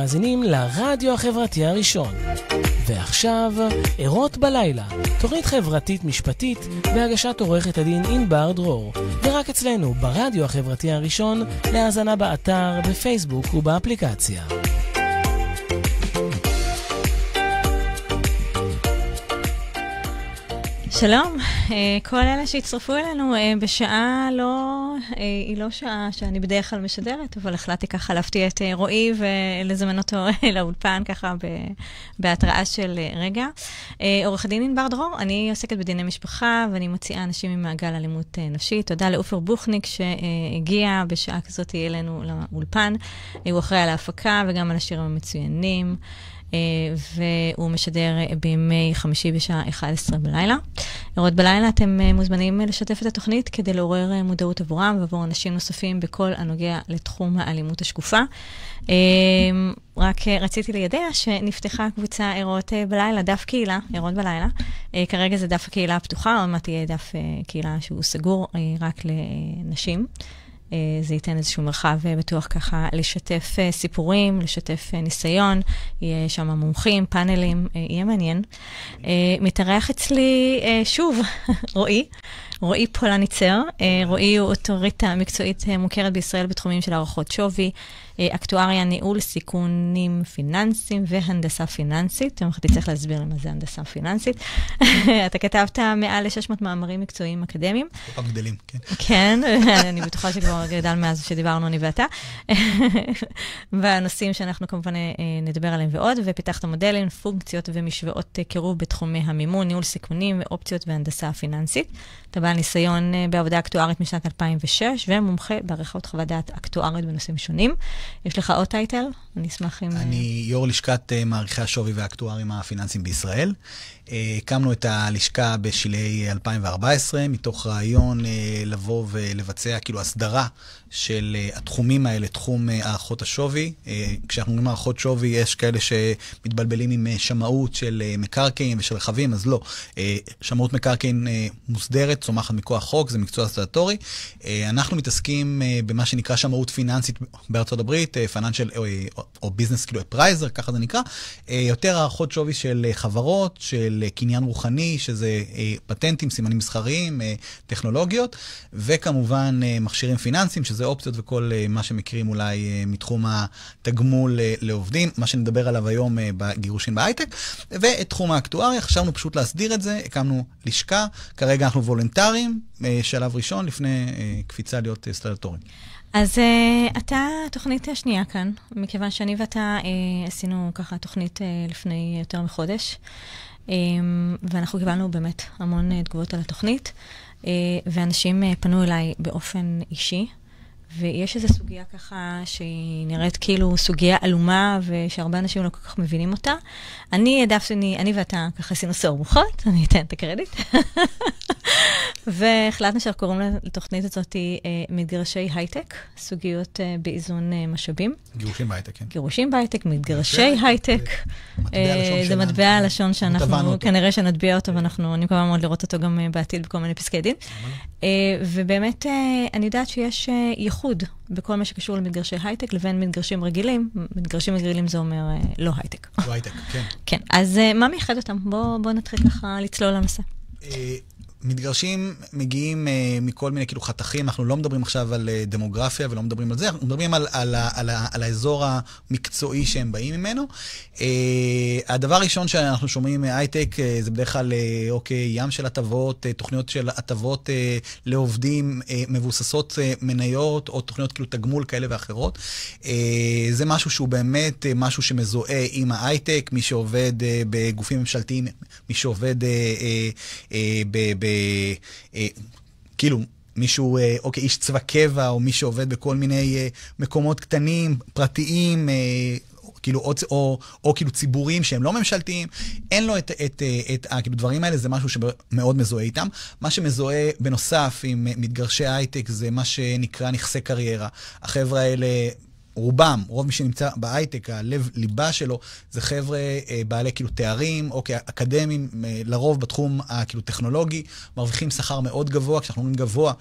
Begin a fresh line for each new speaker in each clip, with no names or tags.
מאזינים לרדיו החברתי הראשון. ועכשיו, ערות בלילה, תוכנית חברתית משפטית בהגשת עורכת הדין ענבר דרור. ורק אצלנו ברדיו החברתי הראשון, להאזנה באתר, בפייסבוק ובאפליקציה.
שלום, כל אלה שהצטרפו אלינו בשעה היא לא שעה שאני בדרך כלל משדרת, אבל החלטתי ככה להפתיע את רועי ולזמן אותו לאולפן ככה בהתראה של רגע. עורך הדין ענבר דרור, אני עוסקת בדיני משפחה ואני מציעה אנשים ממעגל אלימות נפשית. תודה לאופר בוכניק שהגיע בשעה כזאת אלינו לאולפן. הוא אחראי על ההפקה וגם על השירים המצוינים. והוא משדר בימי חמישי בשעה 11 בלילה. ערות בלילה אתם מוזמנים לשתף את התוכנית כדי לעורר מודעות עבורם ועבור אנשים נוספים בכל הנוגע לתחום האלימות השקופה. רק רציתי לידע שנפתחה קבוצה ערות בלילה, דף קהילה, ערות בלילה. כרגע זה דף הקהילה הפתוחה, עוד מעט תהיה דף קהילה שהוא סגור רק לנשים. זה ייתן איזשהו מרחב בטוח ככה לשתף סיפורים, לשתף ניסיון, יהיה שם מומחים, פאנלים, יהיה מעניין. מתארח אצלי שוב רועי פולניצר. רועי הוא אוטוריטה מקצועית מוכרת בישראל בתחומים של הערכות שווי, אקטואריה, ניהול, סיכונים פיננסיים והנדסה פיננסית. אתם יכולים צריך להסביר למה זה הנדסה פיננסית. אתה כתבת מעל ל-600 מאמרים מקצועיים אקדמיים.
פעם גדלים, כן.
כן, אני בטוחה שכבר גדל מאז שדיברנו אני ואתה. והנושאים שאנחנו כמובן נדבר עליהם ועוד, ופיתחת מודלים, פונקציות ומשוואות קירוב בתחומי המימון, ניהול סיכונים ואופציות והנדסה פיננסית. אתה בעל ניסיון בעבודה אקטוארית משנת 2006, ומומחה בעריכות חוות דעת אקטוארית בנושאים שונים. יש לך עוד טייטל? אני אשמח אם...
אני יו"ר לשכת מעריכי השווי והאקטוארים הפיננסיים בישראל. הקמנו את הלשכה בשלהי 2014, מתוך רעיון לבוא ולבצע כאילו הסדרה של התחומים האלה, תחום הערכות השווי. כשאנחנו אומרים הערכות שווי, יש כאלה שמתבלבלים עם שמאות של מקרקעין ושל רכבים, אז לא. שמאות מקרקעין מוסדרת, צומחת מכוח חוק, זה מקצוע סטטוטורי. אנחנו מתעסקים במה שנקרא שמאות פיננסית בארצות הברית, financial או ביזנס כאילו פרייזר, ככה זה נקרא. יותר הערכות שווי של חברות, של קניין רוחני, שזה פטנטים, סימנים מסחריים, טכנולוגיות, וכמובן מכשירים פיננסיים, שזה אופציות וכל מה שמכירים אולי מתחום התגמול לעובדים, מה שנדבר עליו היום בגירושין בהייטק, ואת תחום האקטואריה, חשבנו פשוט להסדיר את זה, הקמנו לשכה, כרגע אנחנו וולונטריים, שלב ראשון, לפני קפיצה להיות סטטוטוריים.
אז אתה תוכנית השנייה כאן, מכיוון שאני ואתה עשינו ככה תוכנית לפני יותר מחודש, ואנחנו קיבלנו באמת המון תגובות על התוכנית, ואנשים פנו אליי באופן אישי, ויש איזו סוגיה ככה שהיא נראית כאילו סוגיה אלומה, ושהרבה אנשים לא כל כך מבינים אותה. אני ואתה ככה עשינו סעור מוחות, אני אתן את הקרדיט. והחלטנו שאנחנו קוראים לתוכנית הזאת מתגרשי הייטק, סוגיות באיזון משאבים.
גירושים בהייטק, כן.
גירושים בהייטק, מתגרשי הייטק. זה מטבע הלשון שאנחנו כנראה שנטביע אותו, ואני מקווה מאוד לראות אותו גם בעתיד בכל מיני פסקי דין. ובאמת אני יודעת שיש ייחוד בכל מה שקשור למתגרשי הייטק לבין מתגרשים רגילים. מתגרשים רגילים זה אומר לא הייטק.
לא הייטק, כן.
כן, אז מה מייחד אותם? בוא נתחיל ככה לצלול לנושא.
מתגרשים מגיעים מכל מיני כאילו חתכים, אנחנו לא מדברים עכשיו על דמוגרפיה ולא מדברים על זה, אנחנו מדברים על האזור המקצועי שהם באים ממנו. הדבר הראשון שאנחנו שומעים מהייטק זה בדרך כלל ים של הטבות, תוכניות של הטבות לעובדים מבוססות מניות או תוכניות כאילו תגמול כאלה ואחרות. זה משהו שהוא באמת משהו שמזוהה עם ההייטק, מי שעובד בגופים ממשלתיים, מי שעובד כאילו מישהו, איש צבא קבע, או מי שעובד בכל מיני מקומות קטנים, פרטיים, כאילו, או כאילו ציבוריים שהם לא ממשלתיים, אין לו כאילו דברים האלה, זה משהו שמאוד מזוהה איתם. מה שמזוהה בנוסף עם מתגרשי הייטק, זה מה שנקרא נכסי קריירה. החבר'ה האלה, רוב מי שנמצא בהייטק, ליבה שלו, זה חבר'ה בעלי כאילו תארים, או אקדמיים, לרוב בתחום כאילו טכנולוגי, מרוויחים שכר מאוד גבוה, כשאנחנו אומרים גבוה,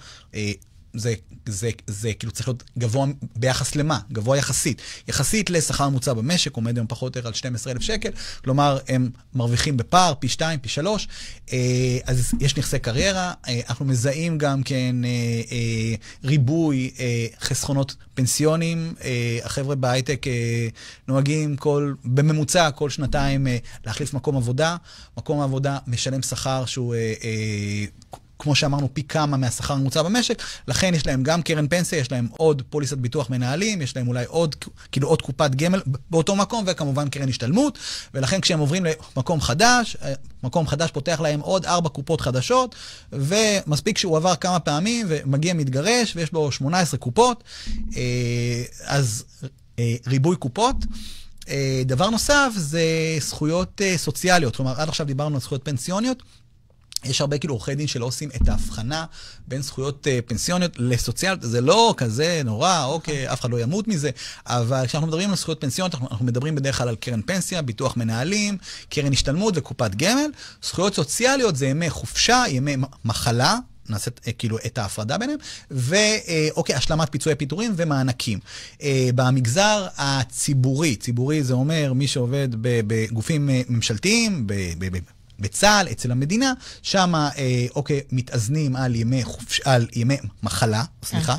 זה כאילו צריך להיות גבוה ביחס למה? גבוה יחסית. יחסית לשכר ממוצע במשק, עומד היום פחות או יותר על 12,000 שקל, כלומר, הם מרוויחים בפער, פי 2, פי 3, אז יש נכסי קריירה, אנחנו מזהים גם כן ריבוי חסכונות פנסיונים, החבר'ה בהייטק נוהגים בממוצע כל שנתיים להחליף מקום עבודה, מקום העבודה משלם שכר שהוא כמו שאמרנו, פי כמה מהשכר הממוצע במשק, לכן יש להם גם קרן פנסיה, יש להם עוד פוליסת ביטוח מנהלים, יש להם אולי עוד קופת גמל באותו מקום, וכמובן קרן השתלמות, ולכן כשהם עוברים למקום חדש, מקום חדש פותח להם עוד 4 קופות חדשות, ומספיק שהוא עבר כמה פעמים, ומגיע מתגרש, ויש לו 18 קופות, אז ריבוי קופות. דבר נוסף זה זכויות סוציאליות, כלומר, עד עכשיו דיברנו על זכויות פנסיוניות, יש הרבה כאילו עורכי דין שלא עושים את ההבחנה בין זכויות פנסיוניות לסוציאליות, זה לא כזה נורא, אוקיי, אף אחד לא ימות מזה, אבל כשאנחנו מדברים על זכויות פנסיוניות, אנחנו מדברים בדרך כלל על קרן פנסיה, ביטוח מנהלים, קרן השתלמות וקופת גמל. זכויות סוציאליות זה ימי חופשה, ימי מחלה, נעשית כאילו את ההפרדה ביניהם, ואוקיי, השלמת פיצויי פיטורים ומענקים. במגזר הציבורי, ציבורי זה אומר מי שעובד בגופים ממשלתיים, בצה"ל, אצל המדינה, שם, אוקיי, מתאזנים על ימי מחלה,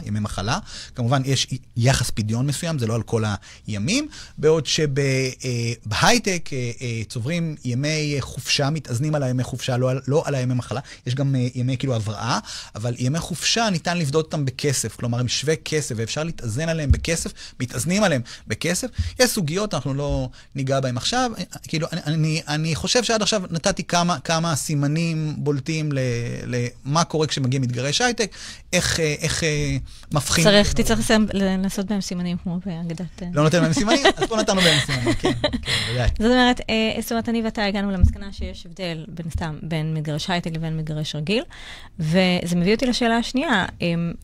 ימי מחלה. כמובן, יש יחס פדיון מסוים, זה לא על כל הימים, בעוד שבהייטק צוברים ימי חופשה, מתאזנים על הימי חופשה, לא על הימי מחלה. יש גם ימי כאילו הבראה, אבל ימי חופשה ניתן לבדות אותם בכסף, כלומר, הם שווה כסף, ואפשר להתאזן עליהם בכסף, מתאזנים עליהם בכסף. יש סוגיות, אנחנו לא ניגע בהם עכשיו. כאילו, אני חושב שעד עכשיו נתתי כמה סימנים בולטים למה קורה כשמגיע מתגרש הייטק, איך מבחין.
תצטרך לעשות בהם סימנים כמו באגדת.
לא נותן בהם סימנים? אז פה נתנו בהם סימנים, כן, ודאי.
זאת אומרת, אני ואתה הגענו למסקנה שיש הבדל בין מתגרש הייטק לבין מתגרש רגיל, וזה מביא אותי לשאלה השנייה,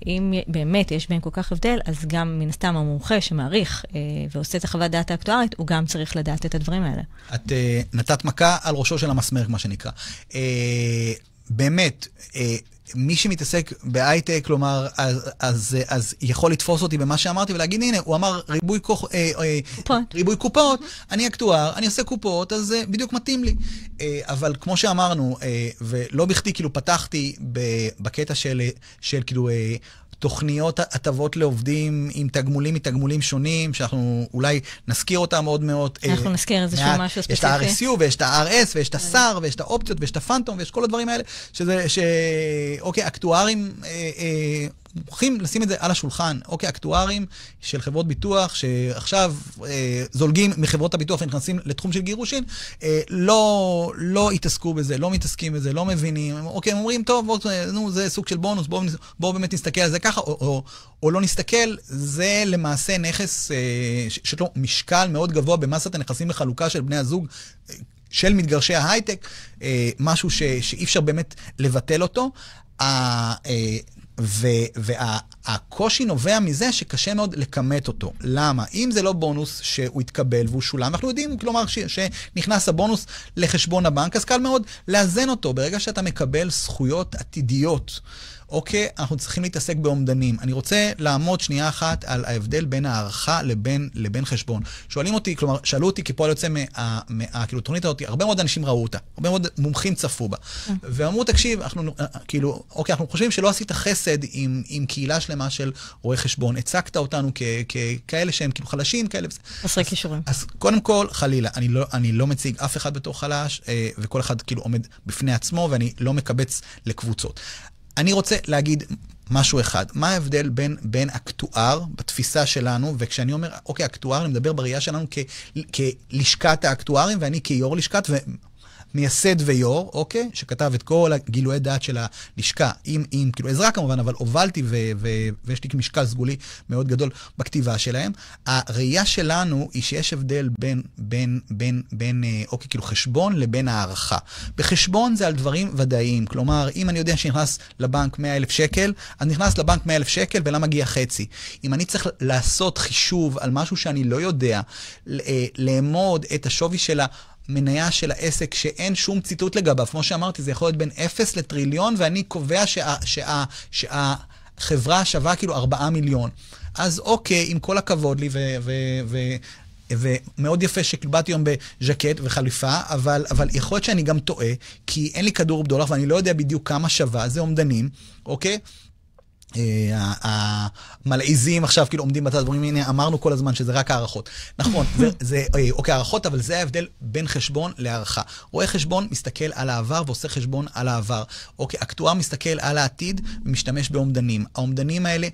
אם באמת יש בין כל כך הבדל, אז גם מן הסתם המומחה שמעריך ועושה את החוות דעת האקטוארית, הוא גם צריך לדעת את הדברים האלה.
את נתת מכה על ראשו של המסמר, מה שנקרא. באמת, מי שמתעסק בהייטק, כלומר, אז יכול לתפוס אותי במה שאמרתי ולהגיד, הנה, הוא אמר ריבוי קופות, אני אקטואר, אני עושה קופות, אז זה בדיוק מתאים לי. אבל כמו שאמרנו, ולא בכדי, כאילו פתחתי בקטע של כאילו תוכניות הטבות לעובדים עם תגמולים מתגמולים שונים, שאנחנו אולי נזכיר אותם עוד מאוד.
אנחנו נזכיר איזשהו משהו ספציפי.
יש את ה-RSU ויש את ה-RS ויש את השר ויש את האופציות ויש את הפנטום ויש כל הדברים האלה, אוקיי, אקטוארים מוכרחים לשים את זה על השולחן. אוקיי, אקטוארים של חברות ביטוח שעכשיו זולגים מחברות הביטוח ונכנסים לתחום של גירושין, לא התעסקו בזה, לא מתעסקים בזה, לא מבינים. אוקיי, הם אומרים, טוב, נו, זה סוג של בונוס, בואו באמת נסתכל על זה ככה, או לא נסתכל, זה למעשה נכס שיש לו משקל מאוד גבוה במסת הנכסים לחלוקה של בני הזוג, של מתגרשי ההייטק, משהו שאי אפשר באמת לבטל אותו. והקושי נובע מזה שקשה מאוד לקמת אותו. למה? אם זה לא בונוס שהוא יתקבל והוא שולם, אנחנו יודעים, כלומר, שנכנס הבונוס לחשבון הבנק, אז קל מאוד לאזן אותו. ברגע שאתה מקבל זכויות עתידיות, אוקיי, אנחנו צריכים להתעסק באומדנים. אני רוצה לעמוד שנייה אחת על ההבדל בין הערכה לבין חשבון. שואלים אותי, כלומר, שאלו אותי כפועל יוצא כאילו, תוכנית אותי, הרבה מאוד אנשים ראו אותה, הרבה מאוד מומחים צפו בה. ואמרו, תקשיב, כאילו, אוקיי, אנחנו חושבים שלא עשית חסד עם קהילה שלמה של רואי חשבון. הצגת אותנו כאלה שהם כאילו חלשים, כאלה.
חסרי כישורים.
אז קודם כל, חלילה, אני לא מציג אף אחד בתור חלש, וכל אחד כאילו עומד בפני עצמו, ואני לא מקבץ לקבוצות. אני רוצה להגיד משהו אחד. מה ההבדל בין אקטואר בתפיסה שלנו, וכשאני אומר, אוקיי, אקטואר, אני מדבר בראייה שלנו כלשכת האקטוארים, ואני כיור לשכת מייסד ויור, אוקיי? שכתב את כל הגילוי דעת של הלשכה, עם כאילו עזרה כמובן, אבל הובלתי ויש לי משקל סגולי מאוד גדול בכתיבה שלהם. הראייה שלנו היא שיש הבדל בין אוקיי, כאילו חשבון לבין הערכה. בחשבון זה על דברים ודאיים, כלומר, אם אני יודע שנכנס לבנק 100,000 שקל, אז נכנס לבנק 100,000 שקל ולמה מגיע חצי. אם אני צריך לעשות חישוב על משהו שאני לא יודע, לאמוד את השווי של מניה של העסק שאין שום ציטוט לגביו. כמו שאמרתי, זה יכול להיות בין 0 לטריליון, ואני קובע חברה שווה כאילו 4 מיליון. אז אוקיי, עם כל הכבוד לי, ומאוד יפה שקיבלתי היום בז'קט וחליפה, אבל יכול להיות שאני גם טועה, כי אין לי כדור בדולר, ואני לא יודע בדיוק כמה שווה, זה אומדנים, אוקיי? המלעיזים עכשיו כאילו עומדים בצד, דברים, הנה, אמרנו כל הזמן שזה רק הערכות. נכון, זה אוקיי, הערכות, אבל זה ההבדל בין חשבון להערכה. רואה חשבון מסתכל על העבר ועושה חשבון על העבר. אוקיי, אקטואר מסתכל על העתיד ומשתמש באומדנים. האומדנים האלה,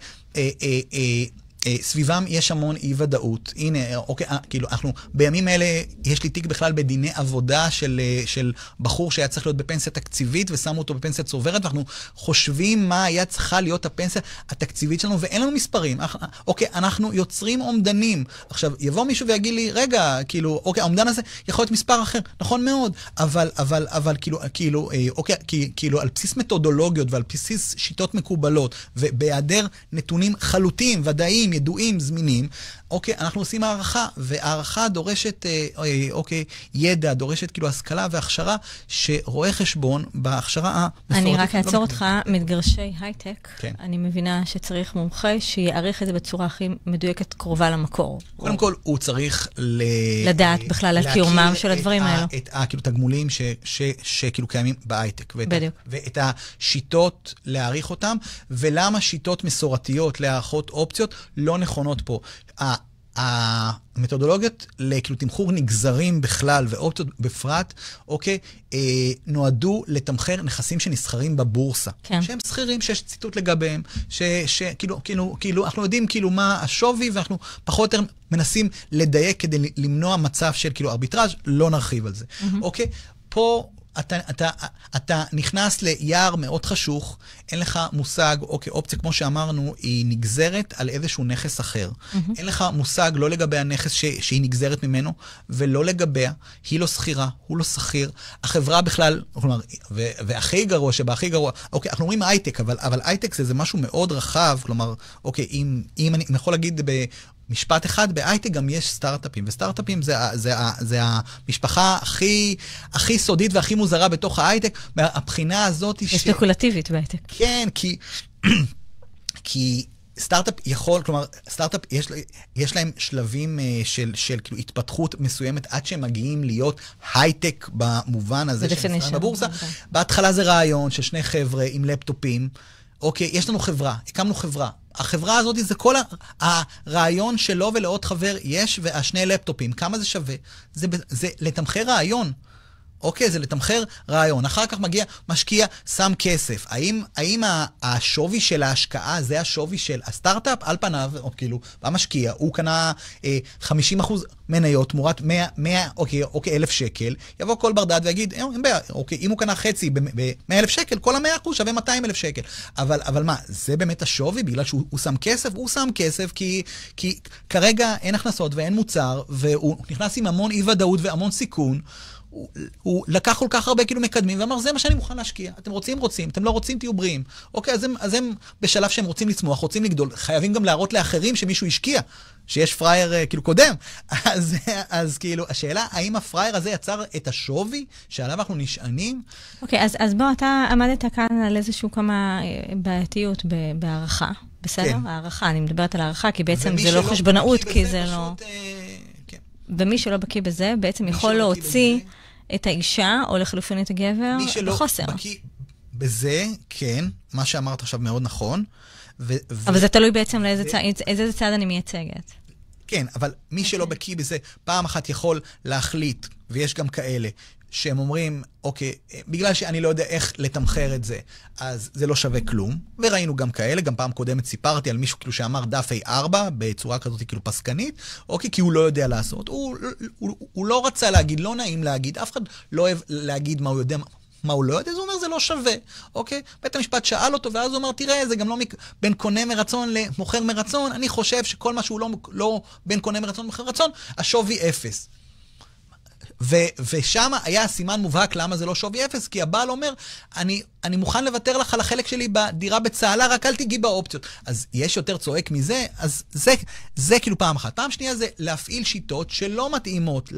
סביבם יש המון אי ודאות. הנה, אוקיי, כאילו, אנחנו, בימים האלה, יש לי תיק בכלל בדיני עבודה של בחור שהיה צריך להיות בפנסיה תקציבית, ושמו אותו בפנסיה צוברת, ואנחנו חושבים מה היה צריכה להיות הפנסיה התקציבית שלנו, ואין לנו מספרים. אוקיי, אנחנו יוצרים אומדנים. עכשיו, יבוא מישהו ויגיד לי, רגע, כאילו, אוקיי, האומדן הזה יכול להיות מספר אחר, נכון מאוד, אבל כאילו, אוקיי, כאילו, על בסיס מתודולוגיות ועל בסיס שיטות מקובלות, ובהיעדר נתונים חלוטים, ודאיים, ידועים, זמינים, אוקיי, אנחנו עושים הערכה, והערכה דורשת, אוקיי, ידע, דורשת כאילו השכלה והכשרה, שרואה חשבון בהכשרה
אני רק אעצור אותך, מתגרשי הייטק,
כן.
אני מבינה שצריך מומחה שיעריך את זה בצורה הכי מדויקת קרובה למקור.
קודם כל, הוא צריך
לדעת בכלל על קיומם של הדברים האלו.
את כאילו תגמולים שכאילו קיימים בהייטק.
בדיוק.
ואת השיטות להעריך אותם, ולמה שיטות מסורתיות להערכות אופציות לא נכונות פה. המתודולוגיות לכאילו תמחור נגזרים בכלל ואופציות בפרט, אוקיי, נועדו לתמחר נכסים שנסחרים בבורסה.
כן.
שהם סחירים, שיש ציטוט לגביהם, כאילו, אנחנו יודעים כאילו מה השווי, ואנחנו פחות או יותר מנסים לדייק כדי למנוע מצב של כאילו ארביטראז', לא נרחיב על זה. אוקיי? פה אתה נכנס ליער מאוד חשוך, אין לך מושג, אוקיי, אופציה, כמו שאמרנו, היא נגזרת על איזשהו נכס אחר. אין לך מושג לא לגבי הנכס שהיא נגזרת ממנו, ולא לגביה, היא לא שכירה, הוא לא שכיר. החברה בכלל, כלומר, והכי גרוע שבהכי גרוע, אוקיי, אנחנו אומרים הייטק, אבל הייטק זה משהו מאוד רחב, כלומר, אוקיי, אם אני יכול להגיד משפט אחד, בהייטק גם יש סטארט-אפים, וסטארט-אפים זה המשפחה הכי סודית והכי מוזרה בתוך ההייטק, מהבחינה הזאת
היא ספקולטיבית בהייטק.
כן, כי סטארט-אפ יכול, כלומר, סטארט-אפ יש להם שלבים של כאילו התפתחות מסוימת, עד שהם מגיעים להיות הייטק במובן הזה של סטארט בבורסה. בהתחלה זה רעיון של שני חבר'ה עם לפטופים, אוקיי, יש לנו חברה, הקמנו חברה. החברה הזאת זה כל הרעיון שלו ולעוד חבר יש, והשני לפטופים. כמה זה שווה? זה לתמחר רעיון. אוקיי, זה לתמחר רעיון. אחר כך מגיע משקיע, שם כסף. האם השווי של ההשקעה זה השווי של הסטארט-אפ? על פניו, כאילו, המשקיע, הוא קנה 50% מניות תמורת 100, אוקיי, 1,000 שקל, יבוא כל ברדד ויגיד, אוקיי, אם הוא קנה חצי ב-100,000 שקל, כל 100% שווה 200,000 שקל. אבל מה, זה באמת השווי? בגלל שהוא שם כסף? הוא שם כסף כי כרגע אין הכנסות ואין מוצר, והוא נכנס עם המון אי-ודאות והמון סיכון, הוא לקח כל כך הרבה כאילו מקדמים, ואמר, זה מה שאני מוכן להשקיע. אתם רוצים, אתם לא רוצים, תהיו בריאים. אוקיי, אז הם בשלב שהם רוצים לצמוח, רוצים לגדול, חייבים גם להראות לאחרים שמישהו השקיע, שיש פרייר כאילו קודם. אז כאילו, השאלה, האם הפרייר הזה יצר את השווי שעליו אנחנו נשענים?
אוקיי, אז בוא, אתה עמדת כאן על איזשהו כמה בעייתיות בהערכה. בסדר? כן. הערכה, אני מדברת על הערכה, כי בעצם זה לא חשבונאות, כי זה לא... ומי שלא בקיא בזה, בעצם יכול להוציא את האישה, או לחלופין את הגבר, בחוסר.
מי שלא בקיא בזה, כן, מה שאמרת עכשיו מאוד נכון.
אבל זה תלוי בעצם לאיזה צד אני מייצגת.
כן, אבל מי שלא בקיא בזה, פעם אחת יכול להחליט, ויש גם כאלה, שהם אומרים, אוקיי, בגלל שאני לא יודע איך לתמחר את זה, אז זה לא שווה כלום. וראינו גם כאלה, גם פעם קודמת סיפרתי על מישהו כאילו שאמר דף A4 בצורה כזאת כאילו פסקנית, אוקיי, כי הוא לא יודע לעשות. הוא לא רצה להגיד, לא נעים להגיד, אף אחד לא אוהב להגיד מה הוא יודע, מה הוא לא יודע, זה אומר, זה לא שווה, אוקיי? בית המשפט שאל אותו, ואז הוא אמר, תראה, זה גם לא בין קונה מרצון למוכר מרצון, אני חושב שכל מה שהוא לא בין קונה מרצון למוכר מרצון, השווי 0. ושם היה סימן מובהק למה זה לא שווי אפס, כי הבעל אומר, אני מוכן לוותר לך על החלק שלי בדירה בצהלה, רק אל תגיעי באופציות. אז יש יותר צועק מזה, אז זה כאילו פעם אחת. פעם שנייה זה להפעיל שיטות שלא מתאימות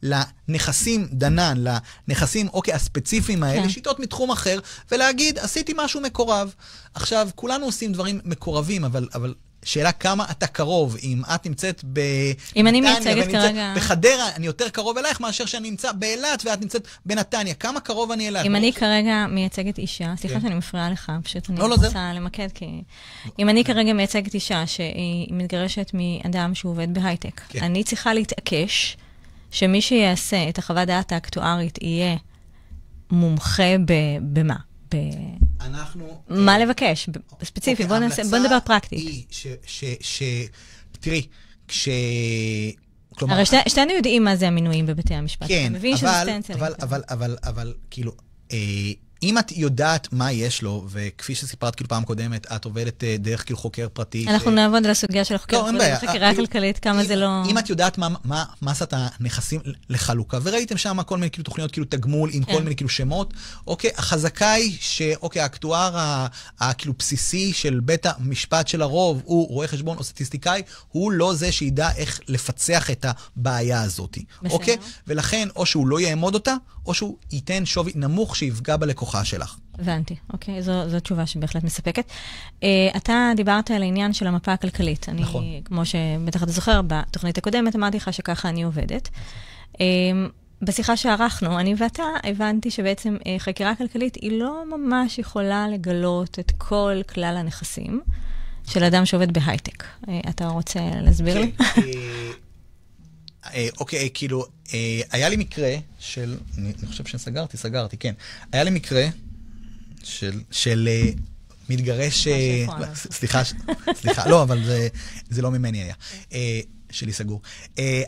לנכסים דנן, לנכסים הספציפיים האלה, שיטות מתחום אחר, ולהגיד, עשיתי משהו מקורב. עכשיו, כולנו עושים דברים מקורבים, אבל שאלה כמה אתה קרוב, אם את נמצאת
אם אני מייצגת כרגע
בחדרה, אני יותר קרוב אלייך מאשר שאני נמצא באילת ואת נמצאת בנתניה, כמה קרוב אני אלייך?
אם אני כרגע מייצגת אישה, סליחה שאני מפריעה לך, פשוט אני רוצה למקד, כי אם אני כרגע מייצגת אישה שהיא מתגרשת מאדם שהוא עובד בהייטק, אני צריכה להתעקש שמי שיעשה את החוות דעת האקטוארית יהיה מומחה במה? מה לבקש? ספציפי, בוא נדבר פרקטית.
תראי,
הרי שתינו יודעים מה זה המינויים בבתי המשפט.
כן, אבל כאילו, אם את יודעת מה יש לו, וכפי שסיפרת כאילו פעם קודמת, את עובדת דרך כאילו חוקר פרטי.
אנחנו נעבוד על הסוגיה של החוקר פרטי, חקירה כלכלית, כמה זה לא...
אם את יודעת מה מסת הנכסים לחלוקה, וראיתם שם כל מיני כאילו תוכניות כאילו תגמול עם כל מיני כאילו שמות, אוקיי, החזקה היא שאוקיי, האקטואר הכאילו בסיסי של בית המשפט של הרוב, הוא רואה חשבון או סטטיסטיקאי, הוא לא זה שידע איך לפצח את הבעיה הזאת. אוקיי? ולכן, או שהוא לא יעמוד אותה, או שהוא ייתן שווי נמוך שיפגע בלקוחה שלך.
הבנתי, אוקיי, זו תשובה שבהחלט מספקת. אתה דיברת על העניין של המפה הכלכלית.
נכון.
כמו שבטח אתה זוכר, בתוכנית הקודמת אמרתי לך שככה אני עובדת. בשיחה שערכנו, אני ואתה הבנתי שבעצם חקירה כלכלית היא לא ממש יכולה לגלות את כל כלל הנכסים של אדם שעובד בהייטק. אתה רוצה להסביר לי?
אוקיי, כאילו, היה לי מקרה של, אני חושב סגרתי, כן. היה לי מקרה של מתגרש, סליחה, לא, אבל זה לא ממני היה. שלי סגור.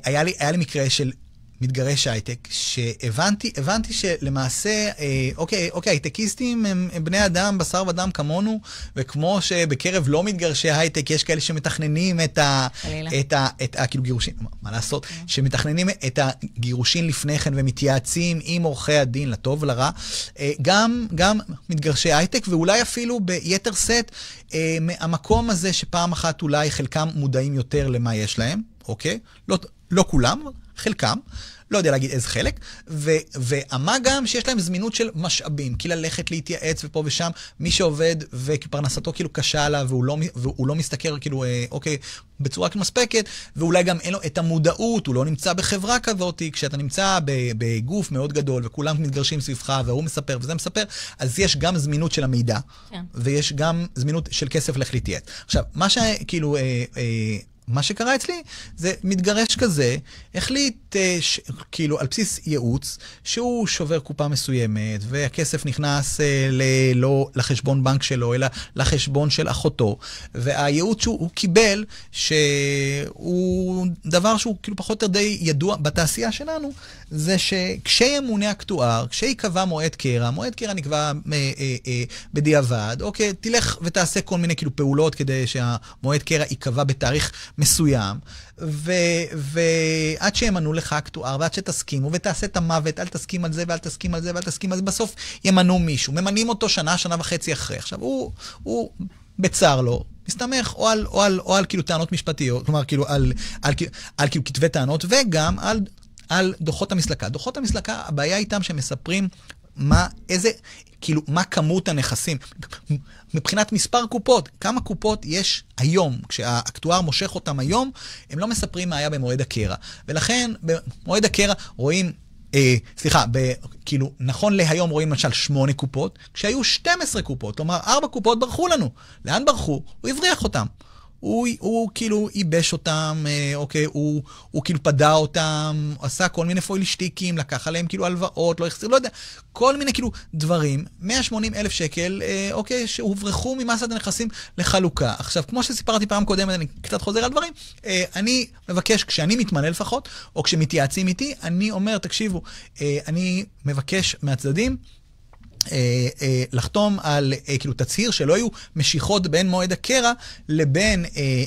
היה לי מקרה של מתגרש הייטק, שהבנתי שלמעשה, אוקיי, הייטקיסטים הם בני אדם, בשר ודם כמונו, וכמו שבקרב לא מתגרשי הייטק, יש כאלה שמתכננים את כאילו גירושין, מה לעשות? שמתכננים את הגירושין לפני כן, ומתייעצים עם עורכי הדין, לטוב ולרע, גם מתגרשי הייטק, ואולי אפילו ביתר סט, מהמקום הזה שפעם אחת אולי חלקם מודעים יותר למה יש להם, אוקיי? לא כולם, חלקם, לא יודע להגיד איזה חלק, ומה גם שיש להם זמינות של משאבים, כי ללכת להתייעץ ופה ושם, מי שעובד ופרנסתו כאילו קשה לה, והוא לא מסתכל כאילו, אוקיי, בצורה כאילו מספקת, ואולי גם אין לו את המודעות, הוא לא נמצא בחברה כזאת, כשאתה נמצא בגוף מאוד גדול, וכולם מתגרשים סביבך, והוא מספר וזה מספר, אז יש גם זמינות של המידע, ויש גם זמינות של כסף לך להתייעץ. עכשיו, מה שכאילו, מה שקרה אצלי זה מתגרש כזה, החליט כאילו על בסיס ייעוץ, שהוא שובר קופה מסוימת, והכסף נכנס לא לחשבון בנק שלו, אלא לחשבון של אחותו, והייעוץ שהוא קיבל, שהוא דבר שהוא כאילו פחות או יותר די ידוע בתעשייה שלנו, זה שכשימונה אקטואר, כשיקבע מועד קרע, מועד קרע נקבע בדיעבד, אוקיי, תלך ותעשה כל מיני כאילו פעולות כדי שהמועד קרע יקבע בתאריך מסוים, ועד שימנו לך אקטואר, ועד שתסכימו, ותעשה את המוות, אל תסכים על זה, ואל תסכים על זה, ואל תסכים על זה, בסוף ימנו מישהו, ממנים אותו שנה וחצי אחרי. עכשיו, הוא בצר לו, מסתמך או על כאילו טענות משפטיות, כלומר, כאילו על כאילו כתבי טענות, וגם על דוחות המסלקה. דוחות המסלקה, הבעיה איתם שהם מספרים מה כמות הנכסים. מבחינת מספר קופות, כמה קופות יש היום, כשהאקטואר מושך אותם היום, הם לא מספרים מה היה במועד הקרע. ולכן, במועד הקרע רואים, כאילו, נכון להיום רואים למשל 8 קופות, כשהיו 12 קופות, כלומר 4 קופות ברחו לנו. לאן ברחו? הוא הבריח אותם. הוא כאילו ייבש אותם, אוקיי, הוא כאילו פדע אותם, עשה כל מיני פוילשטיקים, לקח עליהם כאילו הלוואות, לא החזיר, לא יודע, כל מיני כאילו דברים, 180,000 שקל, אוקיי, שהוברחו ממסת הנכסים לחלוקה. עכשיו, כמו שסיפרתי פעם קודמת, אני קצת חוזר על דברים, אני מבקש, כשאני מתמנה לפחות, או כשמתייעצים איתי, אני אומר, תקשיבו, אני מבקש מהצדדים, לחתום על כאילו תצהיר שלא יהיו משיכות בין מועד הקרע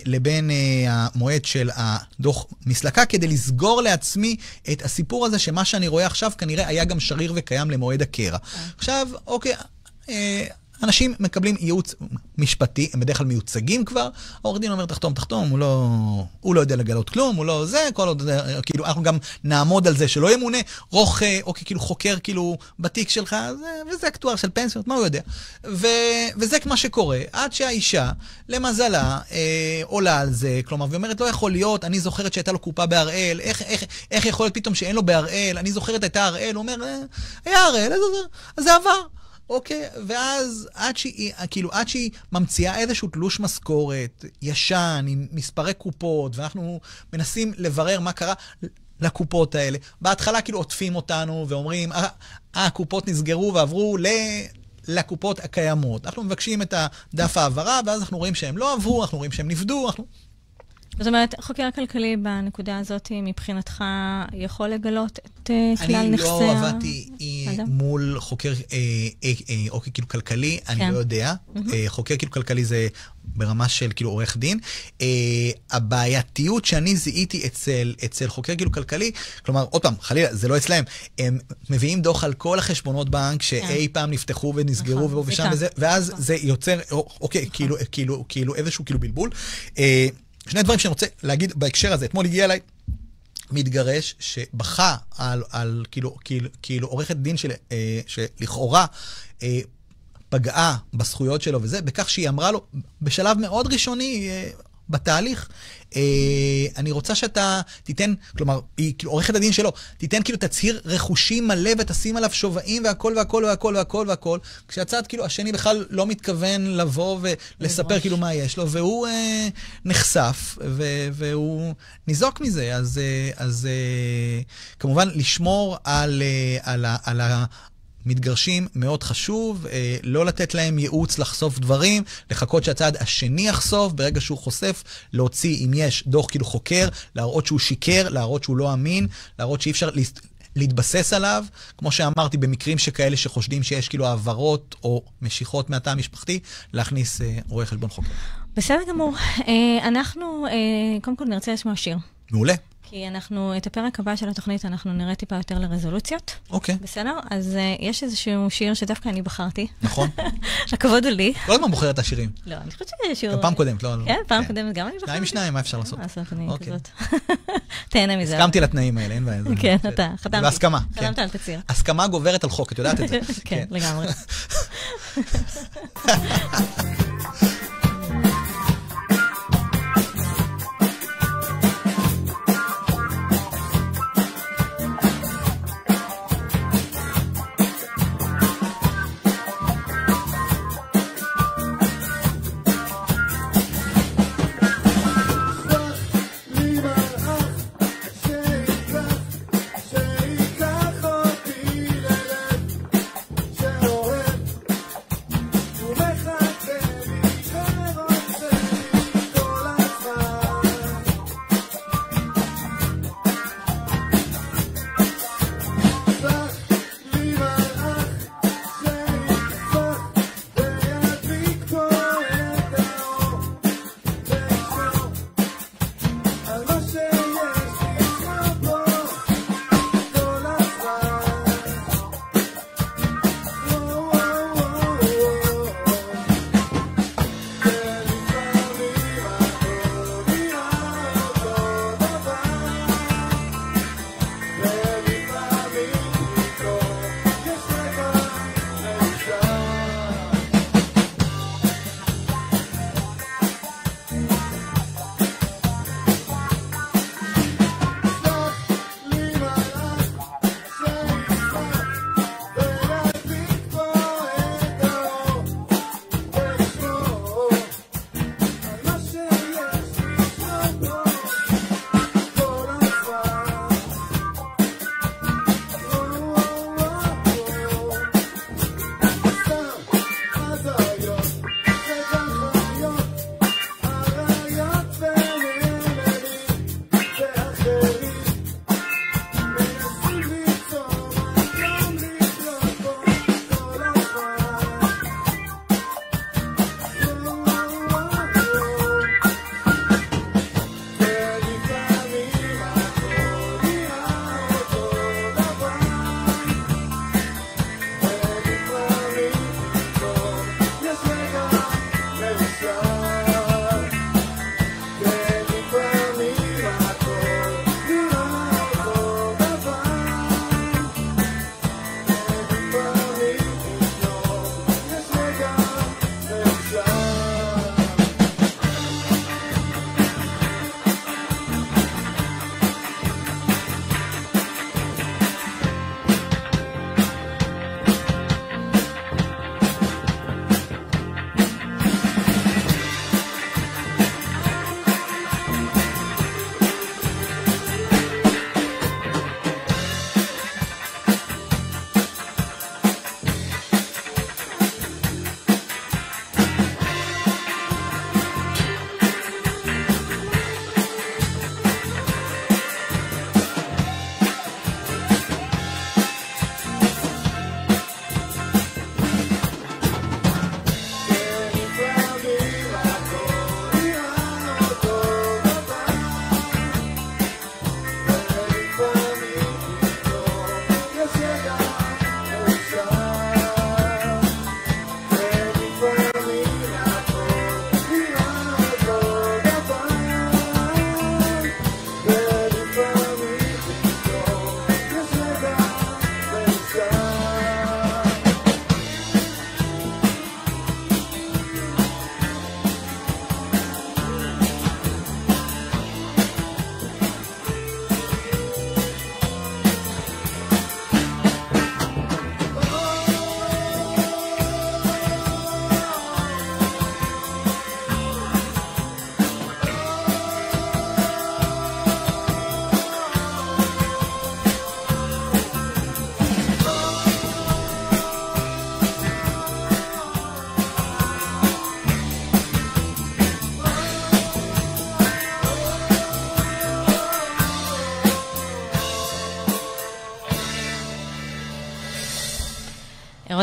לבין המועד של הדוח מסלקה, כדי לסגור לעצמי את הסיפור הזה שמה שאני רואה עכשיו כנראה היה גם שריר וקיים למועד הקרע. עכשיו, אוקיי, אנשים מקבלים ייעוץ משפטי, הם בדרך כלל מיוצגים כבר, העורך דין אומר תחתום, הוא לא יודע לגלות כלום, הוא לא זה, כל עוד, כאילו, אנחנו גם נעמוד על זה שלא ימונה רוך, או כאילו חוקר כאילו בתיק שלך, וזה אקטואר של פנסיות, מה הוא יודע? וזה כמו שקורה, עד שהאישה, למזלה, עולה על זה, כלומר, ואומרת, לא יכול להיות, אני זוכרת שהייתה לו קופה בהראל, איך יכול להיות פתאום שאין לו בהראל, אני זוכרת הייתה הראל, הוא אומר, היה הראל, אז זה עבר. אוקיי, ואז עד שהיא ממציאה איזשהו תלוש משכורת, ישן, עם מספרי קופות, ואנחנו מנסים לברר מה קרה לקופות האלה. בהתחלה כאילו עוטפים אותנו ואומרים, הקופות נסגרו ועברו לקופות הקיימות. אנחנו מבקשים את הדף העברה, ואז אנחנו רואים שהם לא עברו, אנחנו רואים שהם נפדו,
זאת אומרת, חוקר כלכלי בנקודה הזאת מבחינתך יכול לגלות את כלל נכסי
אני לא עבדתי מול חוקר או כאילו כלכלי, אני לא יודע. חוקר כאילו כלכלי זה ברמה של כאילו עורך דין. הבעייתיות שאני זיהיתי אצל חוקר כאילו כלכלי, כלומר, עוד פעם, חלילה, זה לא אצלהם, הם מביאים דוח על כל החשבונות בנק שאי פעם נפתחו ונסגרו ופה ושם וזה, ואז זה יוצר, אוקיי, כאילו איזשהו כאילו בלבול. שני דברים שאני רוצה להגיד בהקשר הזה. אתמול הגיע אליי מתגרש שבכה על כאילו עורכת דין שלכאורה פגעה בזכויות שלו וזה, בכך שהיא אמרה לו בשלב מאוד ראשוני בתהליך, אני רוצה שאתה תיתן, כלומר, היא כאילו עורכת הדין שלו, תיתן כאילו תצהיר רכושי מלא ותשים עליו שובעים והכל והכל והכל והכל והכל, כשהצד כאילו השני בכלל לא מתכוון לבוא ולספר כאילו מה יש לו, והוא נחשף והוא ניזוק מזה, אז כמובן לשמור על מתגרשים מאוד חשוב, לא לתת להם ייעוץ לחשוף דברים, לחכות שהצד השני יחשוף, ברגע שהוא חושף, להוציא אם יש דוח כאילו חוקר, להראות שהוא שיקר, להראות שהוא לא אמין, להראות שאי אפשר להתבסס עליו, כמו שאמרתי, במקרים שכאלה שחושדים שיש כאילו העברות או משיכות מהתא המשפחתי, להכניס רואה חשבון חוקר.
בסדר גמור. אנחנו, קודם כל נרצה לשמוע שיר.
מעולה.
כי אנחנו, את הפרק הבא של התוכנית, אנחנו נראה טיפה יותר לרזולוציות.
אוקיי.
בסדר? אז יש איזשהו שיר שדווקא אני בחרתי.
נכון.
הכבוד הוא לי.
כל הזמן בוחר את השירים.
לא, אני חושבת שזה שיר...
פעם קודמת, לא?
כן, פעם קודמת גם אני בחרתי.
שניים, מה אפשר לעשות?
לעשות, אני כזאת. תהנה מזה.
הסכמתי לתנאים האלה, אין בעיה.
כן, אתה, חתמתי.
בהסכמה.
חתמת על תצהיר.
הסכמה גוברת על חוק, את יודעת את זה.
כן, לגמרי.
שאוהב ומחכה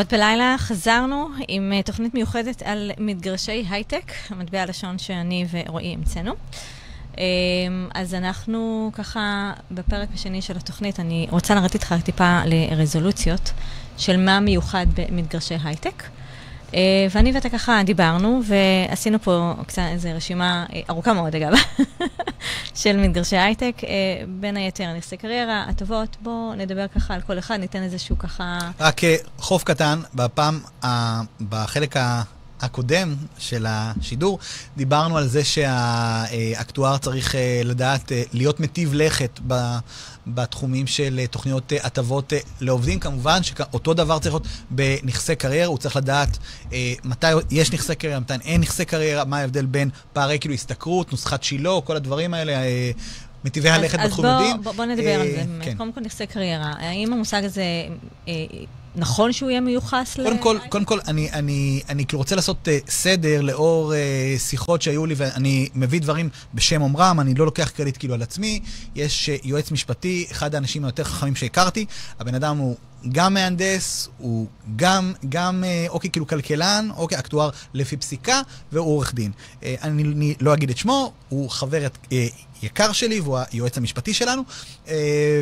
רעות בלילה חזרנו עם תוכנית מיוחדת על מתגרשי הייטק, המטבע הלשון שאני ורועי המצאנו. אז אנחנו ככה בפרק השני של התוכנית, אני רוצה לראות איתך טיפה לרזולוציות של מה מיוחד במתגרשי הייטק. ואני ואתה ככה דיברנו, ועשינו פה קצת איזו רשימה ארוכה מאוד אגב, של מתגרשי הייטק, בין היתר נכסי קריירה, הטובות. בואו נדבר ככה על כל אחד, ניתן איזשהו ככה...
רק חוף קטן, בחלק הקודם של השידור, דיברנו על זה שהאקטואר צריך לדעת להיות מטיב לכת בתחומים של תוכניות הטבות לעובדים. כמובן שאותו דבר צריך להיות בנכסי קריירה, הוא צריך לדעת מתי יש נכסי קריירה, מתי אין נכסי קריירה, מה ההבדל בין פערי כאילו השתכרות, נוסחת שילה, כל הדברים האלה, מטיבי הלכת בתחום יודעים.
אז בוא נדבר על זה. קודם כל נכסי קריירה. האם המושג הזה נכון שהוא יהיה מיוחס
קודם כל, אני רוצה לעשות סדר לאור שיחות שהיו לי, ואני מביא דברים בשם אומרם, אני לא לוקח קרדיט כאילו על עצמי. יש יועץ משפטי, אחד האנשים היותר חכמים שהכרתי, הבן אדם הוא גם מהנדס, הוא גם אוקיי, כאילו כלכלן, אוקיי, אקטואר לפי פסיקה, והוא עורך דין. אני לא אגיד את שמו, הוא חבר יקר שלי, והוא היועץ המשפטי שלנו,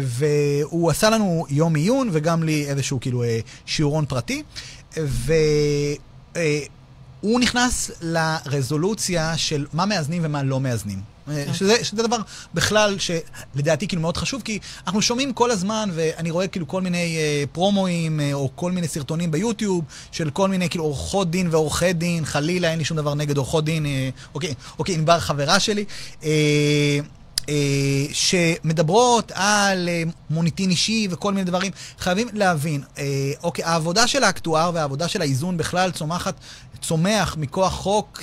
והוא עשה לנו יום עיון, וגם לי איזשהו כאילו שיעורון פרטי, והוא נכנס לרזולוציה של מה מאזנים ומה לא מאזנים. שזה דבר בכלל שלדעתי כאילו מאוד חשוב, כי אנחנו שומעים כל הזמן, ואני רואה כאילו כל מיני פרומואים, או כל מיני סרטונים ביוטיוב, של כל מיני כאילו עורכות דין ועורכי דין, חלילה, אין לי שום דבר נגד עורכות דין, אוקיי, ענבר חברה שלי, שמדברות על מוניטין אישי וכל מיני דברים. חייבים להבין, אוקיי, העבודה של האקטואר והעבודה של האיזון בכלל צומח מכוח חוק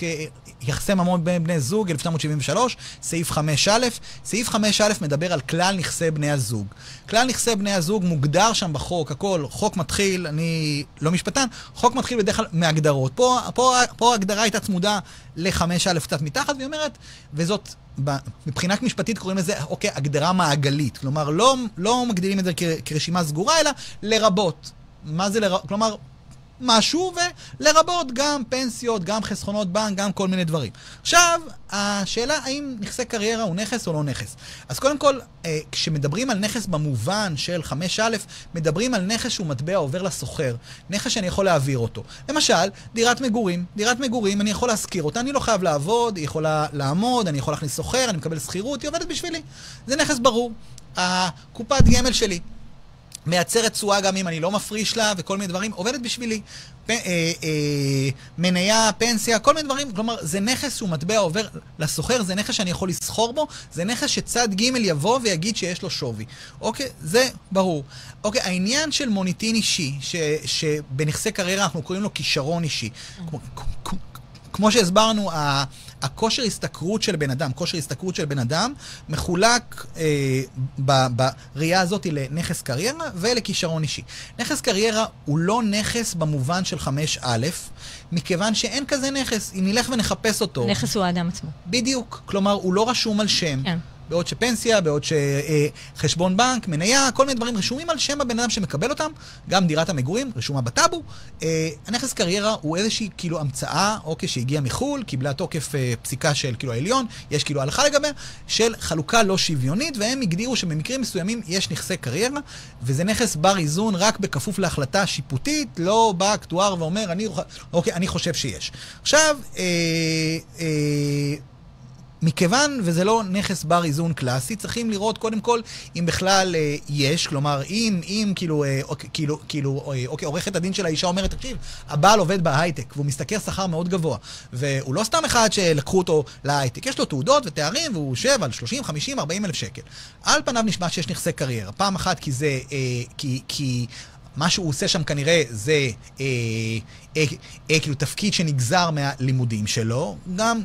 יחסי ממון בין בני זוג, 1973, סעיף 5א. סעיף 5א מדבר על כלל נכסי בני הזוג. כלל נכסי בני הזוג מוגדר שם בחוק, הכל, חוק מתחיל, אני לא משפטן, חוק מתחיל בדרך כלל מהגדרות. פה ההגדרה הייתה צמודה ל-5א קצת מתחת, והיא אומרת, וזאת, מבחינת משפטית קוראים לזה, אוקיי, הגדרה מעגלית. כלומר, לא מגדילים את זה כרשימה סגורה, אלא לרבות. מה זה לרבות? כלומר, משהו, ולרבות גם פנסיות, גם חסכונות בנק, גם כל מיני דברים. עכשיו, השאלה האם נכסי קריירה הוא נכס או לא נכס. אז קודם כל, כשמדברים על נכס במובן של 5א, מדברים על נכס שהוא מטבע עובר לסוחר, נכס שאני יכול להעביר אותו. למשל, דירת מגורים, אני יכול להשכיר אותה, אני לא חייב לעבוד, היא יכולה לעמוד, אני יכול להכניס סוחר, אני מקבל שכירות, היא עובדת בשבילי. זה נכס ברור. הקופת גמל שלי מייצרת תשואה גם אם אני לא מפריש לה, וכל מיני דברים, עובדת בשבילי. מניה, פנסיה, כל מיני דברים. כלומר, זה נכס שהוא מטבע עובר לסוחר, זה נכס שאני יכול לסחור בו, זה נכס שצד ג' יבוא ויגיד שיש לו שווי. אוקיי? זה ברור. אוקיי, העניין של מוניטין אישי, שבנכסי קריירה אנחנו קוראים לו כישרון אישי. כמו שהסברנו, הכושר הסתכרות של בן אדם, מחולק בראייה הזאת לנכס קריירה ולכישרון אישי. נכס קריירה הוא לא נכס במובן של 5א, מכיוון שאין כזה נכס. אם נלך ונחפש אותו...
נכס הוא האדם עצמו.
בדיוק. כלומר, הוא לא רשום על שם.
כן.
בעוד שפנסיה, בעוד שחשבון בנק, מניה, כל מיני דברים רשומים על שם הבן אדם שמקבל אותם, גם דירת המגורים, רשומה בטאבו. הנכס קריירה הוא איזושהי כאילו המצאה, אוקיי, שהגיעה מחול, קיבלה תוקף פסיקה של כאילו העליון, יש כאילו הלכה לגביה, של חלוקה לא שוויונית, והם הגדירו שבמקרים מסוימים יש נכסי קריירה, וזה נכס בר איזון רק בכפוף להחלטה שיפוטית, לא בא אקטואר ואומר, אני חושב שיש. עכשיו, מכיוון וזה לא נכס בר איזון קלאסי, צריכים לראות קודם כל אם בכלל יש, כלומר אם עורכת הדין של האישה אומרת, תקשיב, הבעל עובד בהייטק והוא משתכר שכר מאוד גבוה, והוא לא סתם אחד שלקחו אותו להייטק, יש לו תעודות ותארים והוא יושב על 30, 50, 40 אלף שקל. על פניו נשמע שיש נכסי קריירה. פעם אחת כי זה, כי מה שהוא עושה שם כנראה זה כאילו תפקיד שנגזר מהלימודים שלו,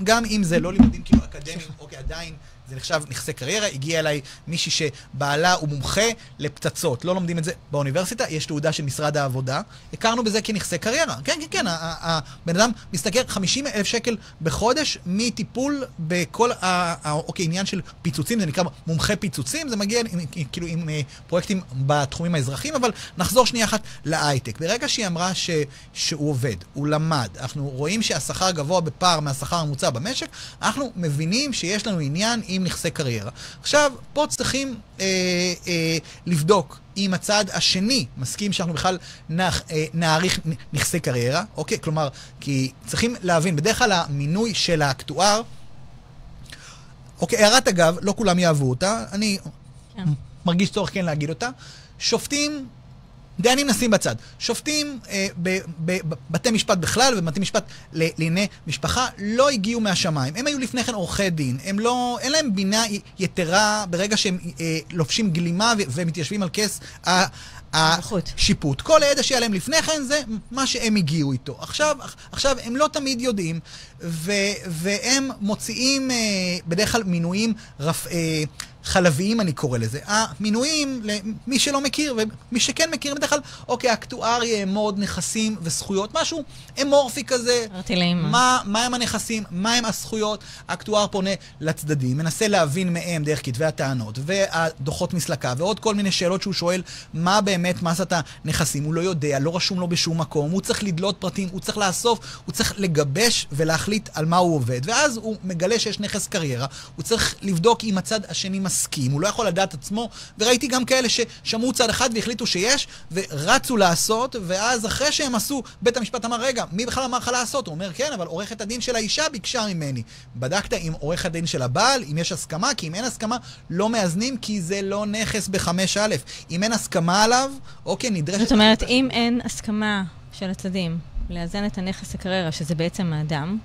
גם אם זה לא לימודים כאילו אקדמיים, אוקיי, עדיין זה נחשב נכסי קריירה. הגיע אליי מישהי שבעלה הוא מומחה לפצצות. לא לומדים את זה באוניברסיטה, יש תעודה של משרד העבודה. הכרנו בזה כנכסי קריירה. כן, כן, כן. הבן אדם מסתכל 50,000 שקל בחודש מטיפול בכל עניין של פיצוצים, זה נקרא מומחה פיצוצים, זה מגיע כאילו עם פרויקטים בתחומים האזרחיים, אבל נחזור שנייה אחת להייטק. ברגע שהיא אמרה שהוא עובד, הוא למד, אנחנו רואים שהשכר גבוה בפער מהשכר הממוצע במשק, אנחנו מבינים שיש לנו עניין עם נכסי קריירה. עכשיו, פה צריכים לבדוק אם הצד השני מסכים שאנחנו בכלל נעריך נכסי קריירה, אוקיי? כלומר, כי צריכים להבין, בדרך כלל המינוי של האקטואר, אוקיי, הערת אגב, לא כולם יאהבו אותה, אני מרגיש צורך כן להגיד אותה, שופטים, דיינים נשים בצד, שופטים בבתי משפט בכלל ובבתי משפט לענייני משפחה לא הגיעו מהשמיים, הם היו לפני כן עורכי דין, אין להם בינה יתרה ברגע שהם לובשים גלימה ומתיישבים על כס השיפוט. כל הידע שהיה להם לפני כן זה מה שהם הגיעו איתו. עכשיו הם לא תמיד יודעים, והם מוציאים בדרך כלל מינויים חלביים, אני קורא לזה. המינויים, למי שלא מכיר, ומי שכן מכיר, בדרך כלל, אוקיי, אקטואר יעמוד נכסים וזכויות, משהו אמורפי כזה. מה הם הנכסים, מה הם הזכויות. האקטואר פונה לצדדים, מנסה להבין מהם דרך כתבי הטענות, והדוחות מסלקה, ועוד כל מיני שאלות שהוא שואל, מה באמת מסת הנכסים. הוא לא יודע, לא רשום לו בשום מקום, הוא צריך לדלות פרטים, הוא צריך לאסוף, הוא צריך לגבש ולהחליט על מה הוא עובד. ואז הוא מגלה שיש נכס קריירה, הוא צריך לבדוק אם הצד השני מסכים, הוא לא יכול לדעת עצמו, וראיתי גם כאלה ששמעו צד אחד והחליטו שיש, ורצו לעשות, ואז אחרי שהם עשו, בית המשפט אמר, רגע, מי בכלל אמר לך לעשות? הוא אומר, כן, אבל עורכת הדין של האישה ביקשה ממני. בדקת עם עורך הדין של הבעל, אם יש הסכמה, כי אם אין הסכמה, לא מאזנים, כי זה לא נכס ב5א. אם אין הסכמה עליו, אוקיי, נדרשת...
זאת אומרת, אם אין הסכמה של הצדדים לאזן את הנכס הקריירה, שזה בעצם האדם,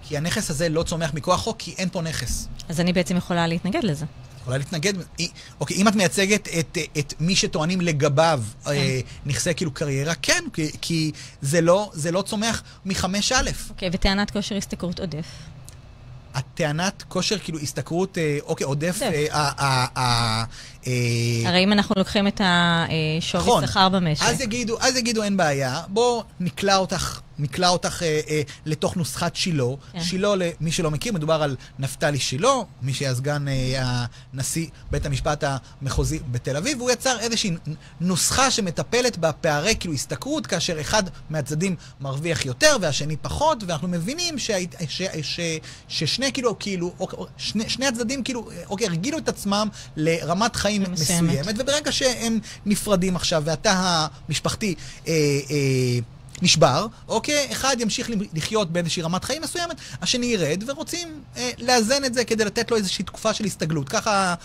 כי הנכס הזה לא צומח מכוח חוק, כי אין פה נכס.
אז אני בעצם יכולה להתנגד לזה.
יכולה להתנגד. אוקיי, אם את מייצגת את מי שטוענים לגביו נכסי כאילו קריירה, כן, כי זה לא צומח מ5א.
אוקיי, וטענת כושר השתכרות עודף.
הטענת כושר כאילו השתכרות, אוקיי, עודף.
הרי אם אנחנו לוקחים את השווי שכר במשק.
אז יגידו אין בעיה, בוא נקלע אותך לתוך נוסחת שילה. שילה, למי שלא מכיר, מדובר על נפתלי שילה, מי שהיה סגן הנשיא בית המשפט המחוזי בתל אביב, והוא יצר איזושהי נוסחה שמטפלת בפערי כאילו השתכרות, כאשר אחד מהצדדים מרוויח יותר והשני פחות, ואנחנו מבינים ששני שני הצדדים כאילו, אוקיי, הרגילו את עצמם לרמת חיים מסוימת, וברגע שהם נפרדים עכשיו, ואתה המשפחתי נשבר, אוקיי? אחד ימשיך לחיות באיזושהי רמת חיים מסוימת, השני ירד, ורוצים לאזן את זה כדי לתת לו איזושהי תקופה של הסתגלות. ככה,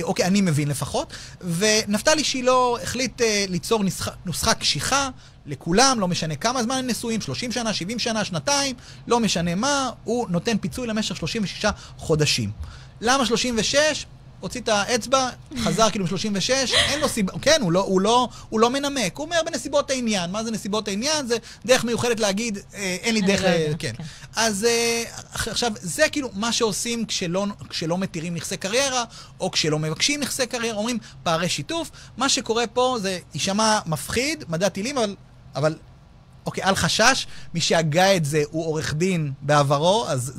אוקיי, אני מבין לפחות. ונפתלי שילה החליט ליצור נוסחה קשיחה לכולם, לא משנה כמה זמן הם נשואים, 30 שנה, 70 שנה, שנתיים, לא משנה מה, הוא נותן פיצוי למשך 36 חודשים. למה 36? הוציא את האצבע, חזר כאילו 36, אין לו סיבה, כן, הוא לא מנמק, הוא אומר בנסיבות העניין. מה זה נסיבות העניין? זה דרך מיוחדת להגיד, אין לי דרך, כן. אז עכשיו, זה כאילו מה שעושים כשלא מתירים נכסי קריירה, או כשלא מבקשים נכסי קריירה, אומרים פערי שיתוף. מה שקורה פה זה יישמע מפחיד, מדע טילים, אבל אוקיי, אל חשש, מי שהגה את זה הוא עורך דין בעברו, אז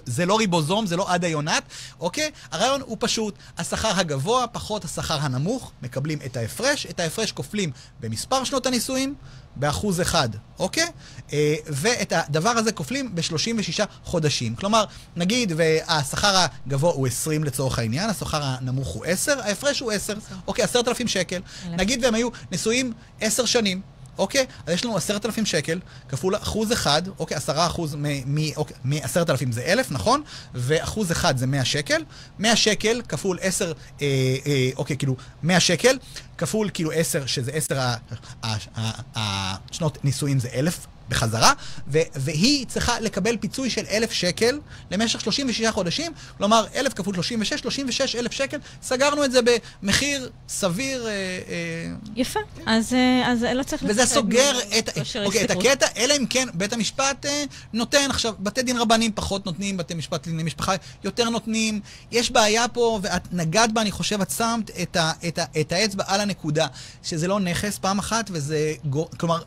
זה לא ריבוזום, זה לא עדה יונת, אוקיי? הרעיון הוא פשוט, השכר הגבוה פחות השכר הנמוך, מקבלים את ההפרש, את ההפרש כופלים במספר שנות הנישואים, ב1%, אוקיי? ואת הדבר הזה כופלים ב36 חודשים. כלומר, נגיד, והשכר הגבוה הוא 20 לצורך העניין, השכר הנמוך הוא 10, ההפרש הוא 10, אוקיי, 10,000 שקל. נגיד והם היו נשואים 10 שנים, אוקיי? אז יש לנו 10,000 שקל, כפול 1%, אוקיי, 10% מ10,000 זה 1,000, נכון? ו1% זה 100 שקל. 100 שקל כפול 10, אוקיי, כאילו, 100 שקל כפול כאילו 10, שזה 10 שנות נישואים זה 1,000 בחזרה, והיא צריכה לקבל פיצוי של 1,000 שקל למשך 36 חודשים, כלומר 1,000 כפול 36, 36,000 שקל, סגרנו את זה במחיר סביר.
יפה, אז לא צריך...
וזה סוגר את הקטע, אלא אם כן בית המשפט נותן, עכשיו, בתי דין רבניים פחות נותנים, בתי משפט לענייני משפחה יותר נותנים, יש בעיה פה, ואת נגעת בה, אני חושב, את שמת את האצבע על הנקודה, שזה לא נכס פעם אחת, וזה, כלומר,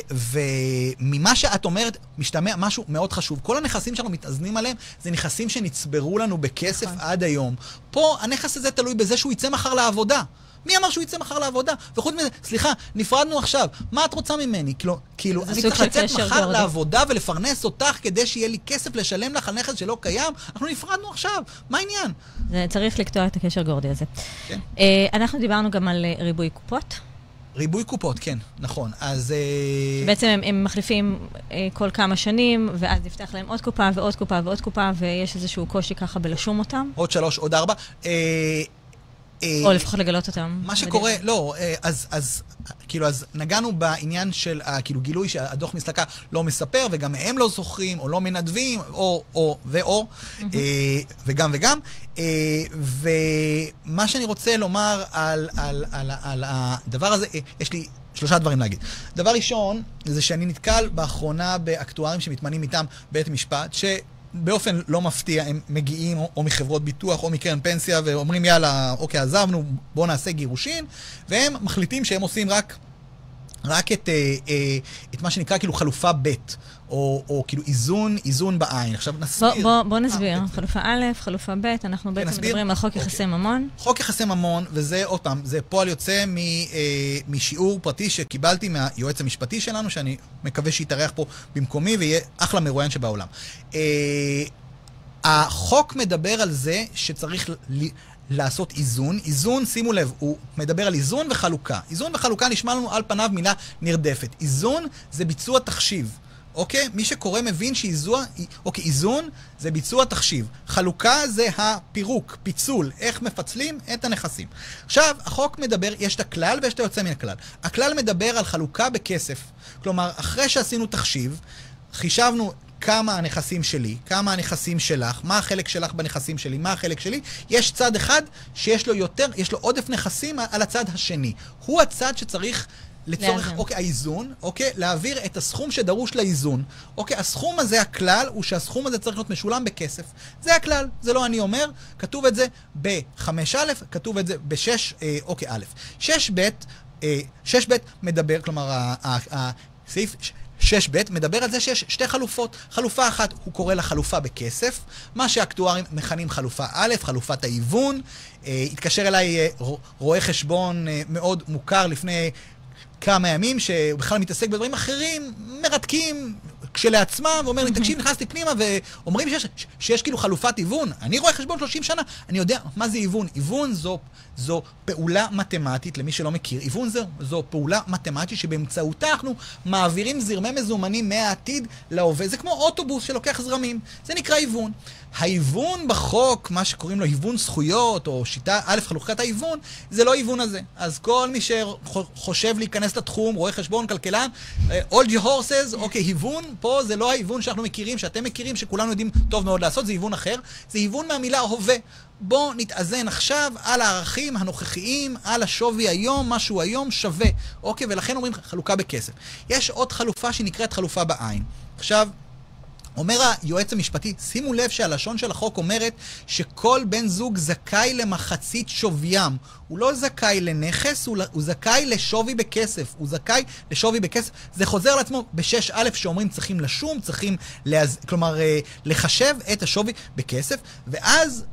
וממה שאת אומרת, משתמע משהו מאוד חשוב. כל הנכסים שאנחנו מתאזנים עליהם, זה נכסים שנצברו לנו בכסף עד היום. פה, הנכס הזה תלוי בזה שהוא יצא מחר לעבודה. מי אמר שהוא יצא מחר לעבודה? וחוץ מזה, סליחה, נפרדנו עכשיו, מה את רוצה ממני? כאילו, אני צריך לצאת מחר לעבודה ולפרנס אותך כדי שיהיה לי כסף לשלם לך על נכס שלא קיים? אנחנו נפרדנו עכשיו, מה העניין?
צריך לקטוע את הקשר גורדי הזה.
כן.
אנחנו דיברנו גם על ריבוי קופות.
ריבוי קופות, כן, נכון. אז...
בעצם הם מחליפים כל כמה שנים, ואז נפתח להם עוד קופה ועוד קופה ועוד קופה, ויש איזשהו קושי ככה בלשום אותם.
עוד 3, עוד 4.
או לפחות לגלות אותם.
מה שקורה, לא, אז נגענו בעניין של, כאילו, גילוי שהדוח מסלקה לא מספר, וגם הם לא זוכרים, או לא מנדבים, וגם. ומה שאני רוצה לומר על הדבר הזה, יש לי 3 דברים להגיד. דבר ראשון, זה שאני נתקל באחרונה באקטוארים שמתמנים איתם בית משפט, באופן לא מפתיע, הם מגיעים או מחברות ביטוח או מקרן פנסיה ואומרים יאללה, אוקיי, עזבנו, בואו נעשה גירושין, והם מחליטים שהם עושים רק את מה שנקרא כאילו חלופה ב' או כאילו איזון בעין. עכשיו נסביר.
בוא נסביר. חלופה א', חלופה ב', אנחנו בעצם מדברים על חוק יחסי ממון.
חוק יחסי ממון, וזה עוד פעם, זה פועל יוצא משיעור פרטי שקיבלתי מהיועץ המשפטי שלנו, שאני מקווה שיתארח פה במקומי ויהיה אחלה מרואיין שבעולם. החוק מדבר על זה שצריך לעשות איזון. איזון, שימו לב, הוא מדבר על איזון וחלוקה. איזון וחלוקה נשמע לנו על פניו מילה נרדפת. איזון זה ביצוע תחשיב. אוקיי? מי שקורא מבין איזון זה ביצוע תחשיב. חלוקה זה הפירוק, פיצול, איך מפצלים את הנכסים. עכשיו, החוק מדבר, יש את הכלל ויש את היוצא מן הכלל. הכלל מדבר על חלוקה בכסף. כלומר, אחרי שעשינו תחשיב, חישבנו כמה הנכסים שלי, כמה הנכסים שלך, מה החלק שלך בנכסים שלי, מה החלק שלי. יש צד אחד שיש לו יותר, יש לו עודף נכסים על הצד השני. הוא הצד שצריך לצורך, האיזון, להעביר את הסכום שדרוש לאיזון. הסכום הזה, הכלל, הוא שהסכום הזה צריך להיות משולם בכסף. זה הכלל, זה לא אני אומר, כתוב את זה ב-5א, כתוב את זה ב-6, א'. 6ב מדבר, כלומר, הסעיף 6ב מדבר על זה שיש 2 חלופות. חלופה אחת, הוא קורא לה חלופה בכסף, מה שהאקטוארים מכנים חלופה א', חלופת ההיוון. התקשר אליי רואה חשבון מאוד מוכר לפני כמה ימים, שבכלל מתעסק בדברים אחרים, מרתקים כשלעצמם, ואומר לי, תקשיב, נכנסתי פנימה, ואומרים שיש כאילו חלופת היוון. אני רואה חשבון 30 שנה, אני יודע מה זה היוון. היוון זו פעולה מתמטית, למי שלא מכיר. היוון זו פעולה מתמטית שבאמצעותה אנחנו מעבירים זרמי מזומנים מהעתיד להווה. זה כמו אוטובוס שלוקח זרמים. זה נקרא היוון. ההיוון בחוק, מה שקוראים לו היוון זכויות, או שיטה א' חלוקת ההיוון, זה לא היוון הזה. אז כל מי שחושב להיכנס לתחום, רואה חשבון, כלכלן, all your horses, אוקיי, היוון, פה זה לא ההיוון שאנחנו מכירים, שאתם מכירים, שכולנו יודעים טוב מאוד לעשות, זה היוון אחר. זה היוון מהמילה הווה. בואו נתאזן עכשיו על הערכים הנוכחיים, על השווי היום, משהו היום שווה. אוקיי, ולכן אומרים חלוקה בכסף. יש עוד חלופה שנקראת חלופה בעין. עכשיו, אומר היועץ המשפטי, שימו לב שהלשון של החוק אומרת שכל בן זוג זכאי למחצית שוויים. הוא לא זכאי לנכס, הוא זכאי לשווי בכסף. הוא זכאי לשווי בכסף. זה חוזר לעצמו ב-6א שאומרים צריכים לשום, צריכים כלומר לחשב את השווי בכסף, ואז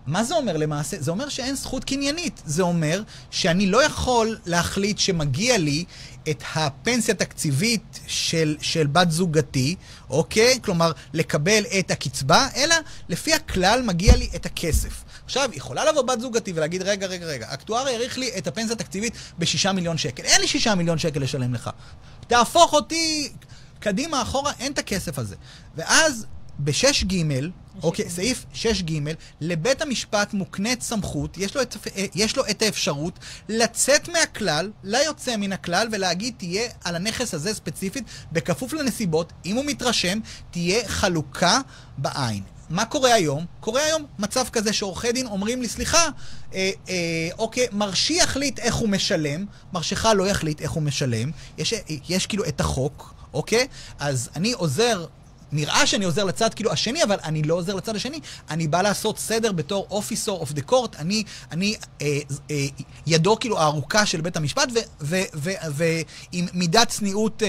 מה זה אומר למעשה? זה אומר שאין זכות קניינית. זה אומר שאני לא יכול להחליט שמגיע לי את הפנסיה התקציבית של בת זוגתי, אוקיי? כלומר, לקבל את הקצבה, אלא לפי הכלל מגיע לי את הכסף. עכשיו, יכולה לבוא בת זוגתי ולהגיד, רגע, האקטואר העריך לי את הפנסיה התקציבית ב6 מיליון שקל. אין לי 6 מיליון שקל לשלם לך. תהפוך אותי קדימה, אחורה, אין את הכסף הזה. ואז ב-6 ג', אוקיי, סעיף 6 ג', לבית המשפט מוקנית סמכות, יש לו את האפשרות לצאת מהכלל, ליוצא מן הכלל, ולהגיד תהיה על הנכס הזה ספציפית, בכפוף לנסיבות, אם הוא מתרשם, תהיה חלוקה בעין. מה קורה היום? קורה היום מצב כזה שעורכי דין אומרים לי, סליחה, אוקיי, מרשי יחליט איך הוא משלם, מרשך לא יחליט איך הוא משלם, יש כאילו את החוק, אוקיי? אז אני עוזר, נראה שאני עוזר לצד כאילו השני, אבל אני לא עוזר לצד השני. אני בא לעשות סדר בתור officer of the court, אני ידו כאילו הארוכה של בית המשפט, ועם מידת צניעות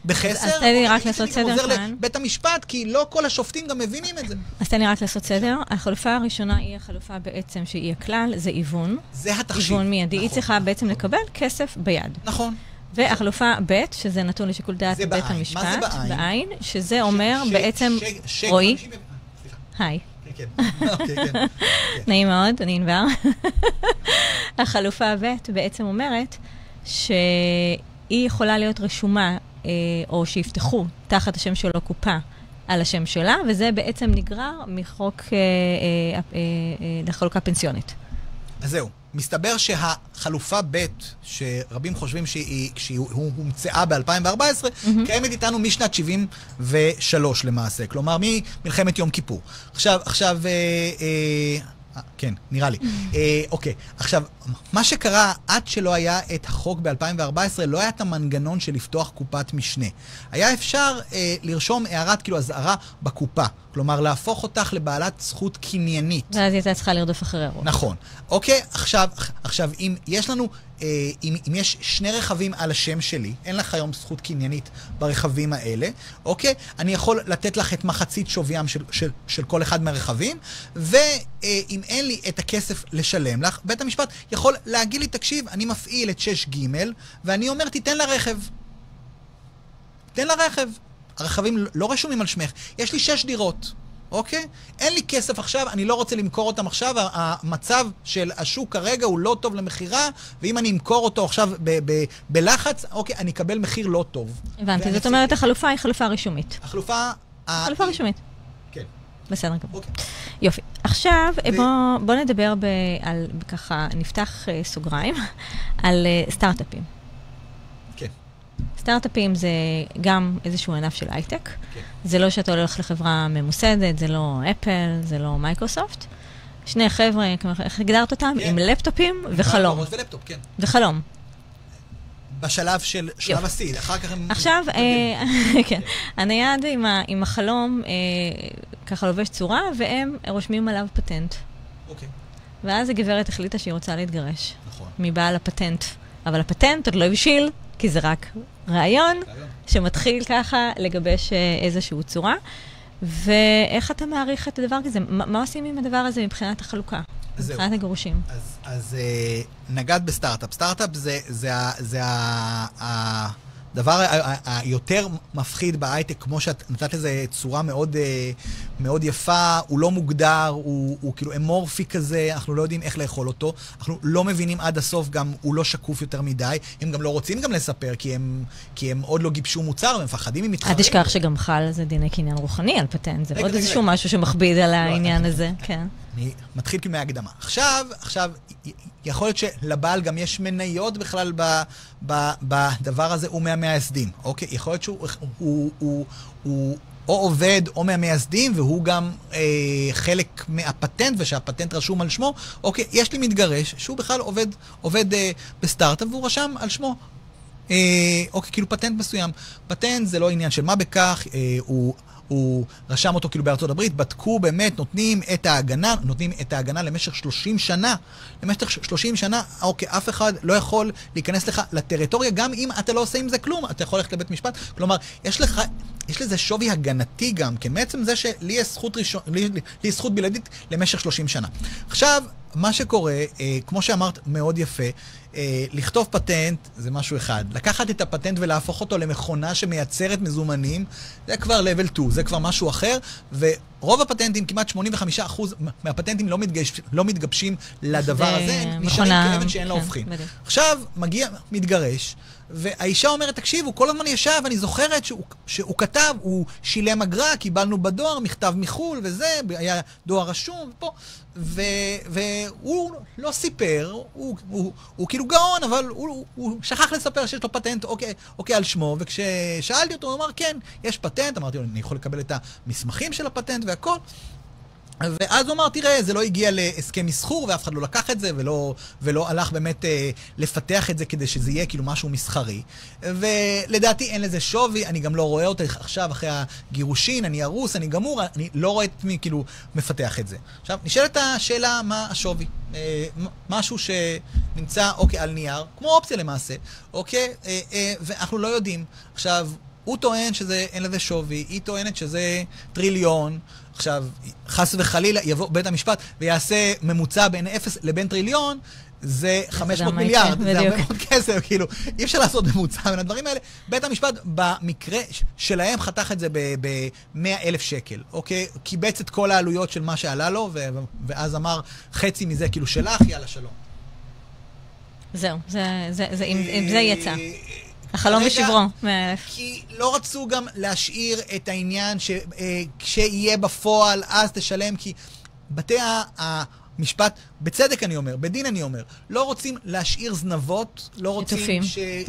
בחסר.
אז תן לי רק לעשות סדר
עוזר
כאן.
לבית המשפט, כי לא כל השופטים גם מבינים את זה.
אז תן לי רק לעשות סדר. החלופה הראשונה היא החלופה בעצם שהיא הכלל, זה איוון.
זה התחשיב.
איוון מיידי. היא צריכה בעצם לקבל כסף ביד.
נכון.
והחלופה ב', שזה נתון לשיקול דעת בית המשפט.
מה זה בעין?
בעין, שזה אומר בעצם, רועי, היי.
כן, אוקיי, כן.
נעים מאוד, אני ענבר. החלופה ב' בעצם אומרת שהיא יכולה להיות רשומה, או שיפתחו תחת השם שלו קופה על השם שלה, וזה בעצם נגרר מחוק לחלוקה פנסיונית.
אז זהו. מסתבר שהחלופה ב' שרבים חושבים שהיא הומצאה ב-2014, קיימת איתנו משנת 73 למעשה, כלומר ממלחמת יום כיפור. עכשיו, כן, נראה לי. אוקיי, עכשיו, מה שקרה עד שלא היה את החוק ב-2014, לא היה את המנגנון של לפתוח קופת משנה. היה אפשר לרשום הערת, כאילו, הזהרה בקופה. כלומר, להפוך אותך לבעלת זכות קניינית.
ואז הייתה צריכה לרדוף אחרי הרוב.
נכון. אוקיי, עכשיו, אם יש לנו, אם יש שני רכבים על השם שלי, אין לך היום זכות קניינית ברכבים האלה, אוקיי? אני יכול לתת לך את מחצית שוויים של כל אחד מהרכבים, ואם אין לי את הכסף לשלם לך, בית המשפט יכול להגיד לי, תקשיב, אני מפעיל את 6 ג' ואני אומר, תיתן לרכב. תן לרכב. הרכבים לא רשומים על שמך. יש לי 6 דירות, אוקיי? אין לי כסף עכשיו, אני לא רוצה למכור אותם עכשיו, המצב של השוק כרגע הוא לא טוב למחירה, ואם אני אמכור אותו עכשיו בלחץ, אוקיי, אני אקבל מחיר לא טוב.
הבנתי, זאת אומרת, החלופה היא חלופה רישומית.
החלופה
רישומית.
כן.
בסדר גמור.
אוקיי.
יופי. עכשיו, בוא נדבר על, ככה, נפתח סוגריים, על סטארט-אפים.
כן.
סטארט-אפים זה גם איזשהו ענף של הייטק.
כן.
זה לא שאתה הולך לחברה ממוסדת, זה לא אפל, זה לא מייקרוסופט. שני חבר'ה, איך הגדרת אותם?
כן.
עם לפטופים וחלום.
ולפטופ, כן.
וחלום.
בשלב של שלב הסיד, אחר כך הם...
עכשיו, כן, הנייד עם החלום ככה לובש צורה, והם רושמים עליו פטנט.
אוקיי.
ואז הגברת החליטה שהיא רוצה להתגרש.
נכון.
מבעל הפטנט. אבל הפטנט עוד לא הבשיל, כי זה רק רעיון שמתחיל ככה לגבש איזושהי צורה. ואיך אתה מעריך את הדבר הזה? מה עושים עם הדבר הזה מבחינת החלוקה? מבחינת הגירושים?
אז נגעת בסטארט-אפ. סטארט-אפ זה הדבר היותר מפחיד בהייטק, כמו שאת נתת לזה צורה מאוד, מאוד יפה, הוא לא מוגדר, הוא כאילו אמורפי כזה, אנחנו לא יודעים איך לאכול אותו, אנחנו לא מבינים עד הסוף, גם הוא לא שקוף יותר מדי, הם גם לא רוצים גם לספר, כי הם עוד לא גיבשו מוצר, הם מפחדים אם מתחרים.
עד תשכח שגם חל זה דיני קניין רוחני על פטנט, זה עוד איזשהו משהו שמכביד על העניין הזה, כן.
אני מתחיל כאילו מהקדמה. עכשיו, יכול להיות שלבעל גם יש מניות בכלל בדבר הזה, הוא מהמייסדים, אוקיי? יכול להיות שהוא או עובד או מהמייסדים, והוא גם חלק מהפטנט, ושהפטנט רשום על שמו. אוקיי, יש לי מתגרש, שהוא בכלל עובד בסטארט-אפ, והוא רשם על שמו. אוקיי, כאילו פטנט מסוים. פטנט זה לא עניין של מה בכך, הוא רשם אותו כאילו בארצות הברית, בדקו באמת, נותנים את ההגנה למשך 30 שנה. למשך 30 שנה, אוקיי, אף אחד לא יכול להיכנס לך לטריטוריה, גם אם אתה לא עושה עם זה כלום, אתה יכול ללכת לבית משפט. כלומר, יש לזה שווי הגנתי גם, כן, בעצם זה שלי יש זכות בלעדית למשך 30 שנה. עכשיו, מה שקורה, כמו שאמרת מאוד יפה, לכתוב פטנט זה משהו אחד. לקחת את הפטנט ולהפוך אותו למכונה שמייצרת מזומנים, זה כבר level 2, זה כבר משהו אחר, ורוב הפטנטים, כמעט 85% מהפטנטים לא מתגבשים לדבר הזה, נשארים כאבן שאין לה הופכין. עכשיו מגיע מתגרש, והאישה אומרת, תקשיבו, כל הזמן ישב, אני זוכרת שהוא כתב, הוא שילם אגרה, קיבלנו בדואר, מכתב מחול וזה, היה דואר רשום פה, והוא לא סיפר, הוא כאילו גאון, אבל הוא שכח לספר שיש לו פטנט, אוקיי, על שמו, וכששאלתי אותו, הוא אמר, כן, יש פטנט, אמרתי לו, אני יכול לקבל את המסמכים של הפטנט והכל, ואז הוא אמר, תראה, זה לא הגיע להסכם מסחור, ואף אחד לא לקח את זה, ולא הלך באמת לפתח את זה כדי שזה יהיה כאילו משהו מסחרי. ולדעתי אין לזה שווי, אני גם לא רואה אותה עכשיו אחרי הגירושין, אני ארוס, אני גמור, אני לא רואה את מי כאילו מפתח את זה. עכשיו, נשאלת השאלה מה השווי. משהו שנמצא, על נייר, כמו אופציה למעשה, ואנחנו לא יודעים. עכשיו, הוא טוען שאין לזה שווי, היא טוענת שזה טריליון, עכשיו, חס וחלילה, יבוא בית המשפט ויעשה ממוצע בין 0 לבין טריליון, זה 500 מיליארד, זה הרבה מאוד כסף, כאילו, אי אפשר לעשות ממוצע בין הדברים האלה. בית המשפט, במקרה שלהם, חתך את זה ב-100,000 שקל, קיבץ את כל העלויות של מה שעלה לו, ואז אמר, חצי מזה, כאילו, שלך, יאללה, שלום.
זהו, עם זה יצא. החלום ושברו, 100,000.
כי לא רצו גם להשאיר את העניין שכשיהיה בפועל, אז תשלם, כי בתי המשפט, בצדק אני אומר, בדין אני אומר, לא רוצים להשאיר זנבות, לא רוצים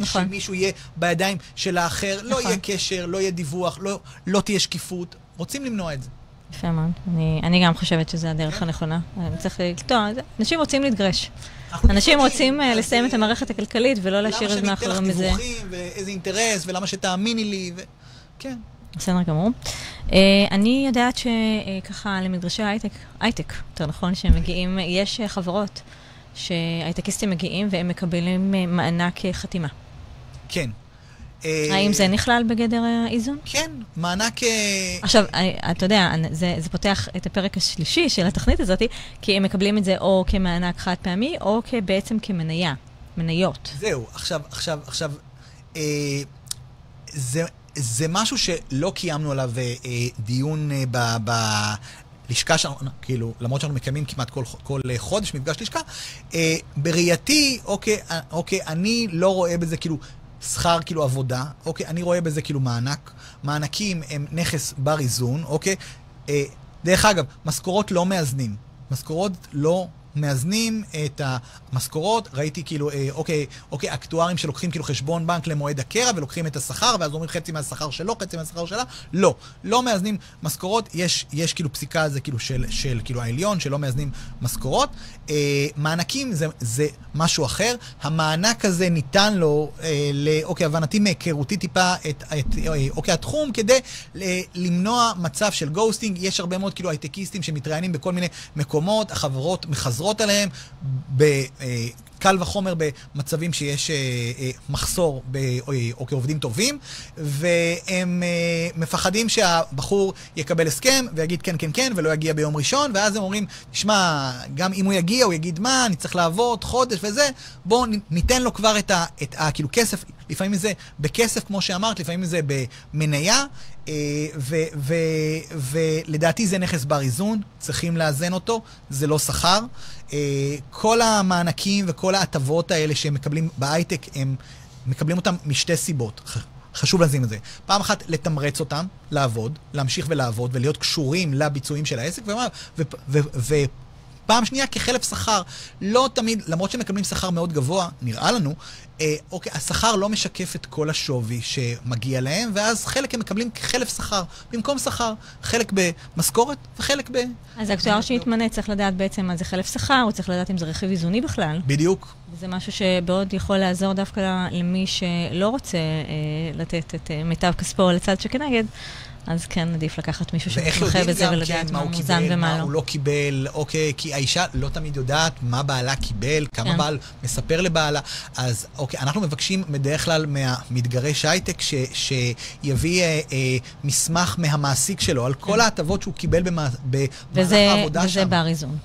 שמישהו יהיה בידיים של האחר, לא יהיה קשר, לא יהיה דיווח, לא תהיה שקיפות, רוצים למנוע את זה.
יפה מאוד, אני גם חושבת שזה הדרך הנכונה. אנשים רוצים להתגרש. אנשים רוצים לסיים את המערכת הכלכלית ולא להשאיר את מאחורים מזה.
למה שניתן לך דיווחים ואיזה אינטרס ולמה שתאמיני לי כן.
בסדר גמור. אני יודעת שככה למדרשי הייטק, יותר נכון, שהם מגיעים, יש חברות שהייטקיסטים מגיעים והם מקבלים מענק חתימה.
כן.
האם זה נכלל בגדר האיזון?
כן, מענק...
עכשיו, אתה יודע, זה פותח את הפרק השלישי של התכנית הזאת, כי הם מקבלים את זה או כמענק חד פעמי, או בעצם מניות.
זהו, עכשיו, זה משהו שלא קיימנו עליו דיון בלשכה שלנו, כאילו, למרות שאנחנו מקיימים כמעט כל חודש מפגש לשכה, בראייתי, אני לא רואה בזה כאילו... שכר כאילו עבודה, אני רואה בזה כאילו מענק. מענקים הם נכס בר איזון, דרך אגב, משכורות לא מאזנים. משכורות לא מאזנים את המשכורות. ראיתי כאילו, אקטוארים שלוקחים כאילו חשבון בנק למועד הקרע, ולוקחים את השכר, ואז אומרים חצי מהשכר שלו, חצי מהשכר שלה. לא מאזנים משכורות. יש כאילו פסיקה זה כאילו של כאילו העליון, שלא מאזנים משכורות. מענקים זה משהו אחר. המענק הזה ניתן לו, הבנתי מהיכרותי טיפה את התחום, כדי למנוע מצב של גוסטינג. יש הרבה מאוד כאילו הייטקיסטים שמתראיינים בכל מיני מקומות, החברות מחזרות עליהם, קל וחומר במצבים שיש מחסור כעובדים טובים, והם מפחדים שהבחור יקבל הסכם ויגיד כן, כן, כן, ולא יגיע ביום ראשון, ואז הם אומרים, תשמע, גם אם הוא יגיע, הוא יגיד מה, אני צריך לעבוד חודש וזה, בואו ניתן לו כבר את כאילו כסף, לפעמים זה בכסף, כמו שאמרת, לפעמים זה במניה, ולדעתי זה נכס בר איזון, צריכים לאזן אותו, זה לא שכר. כל המענקים וכל ההטבות האלה שהם מקבלים בהייטק, הם מקבלים אותם משתי סיבות. חשוב לשים את זה. פעם אחת, לתמרץ אותם, לעבוד, להמשיך ולעבוד, ולהיות קשורים לביצועים של העסק, ופעם שנייה, כחלף שכר. לא תמיד, למרות שהם מקבלים שכר מאוד גבוה, נראה לנו, השכר לא משקף את כל השווי שמגיע להם, ואז חלק הם מקבלים כחלף שכר, במקום שכר, חלק במשכורת וחלק ב...
אז האקטואר שיתמנה צריך לדעת בעצם מה זה חלף שכר, הוא צריך לדעת אם זה רכיב איזוני בכלל.
בדיוק.
זה משהו שבעוד יכול לעזור דווקא למי שלא רוצה לתת את מיטב כספו לצד שכנגד, אז כן עדיף לקחת מישהו שמתמחה בזה ולדעת מה מוזן ומה לא.
מה הוא לא קיבל, כי האישה לא תמיד יודעת מה בעלה קיבל, כמה בעל מספר לבעלה. אז אנחנו מבקשים בדרך כלל מהמתגרש הייטק שיביא מסמך מהמעסיק שלו על כל ההטבות שהוא קיבל במהלך העבודה שם.
וזה בר איזון.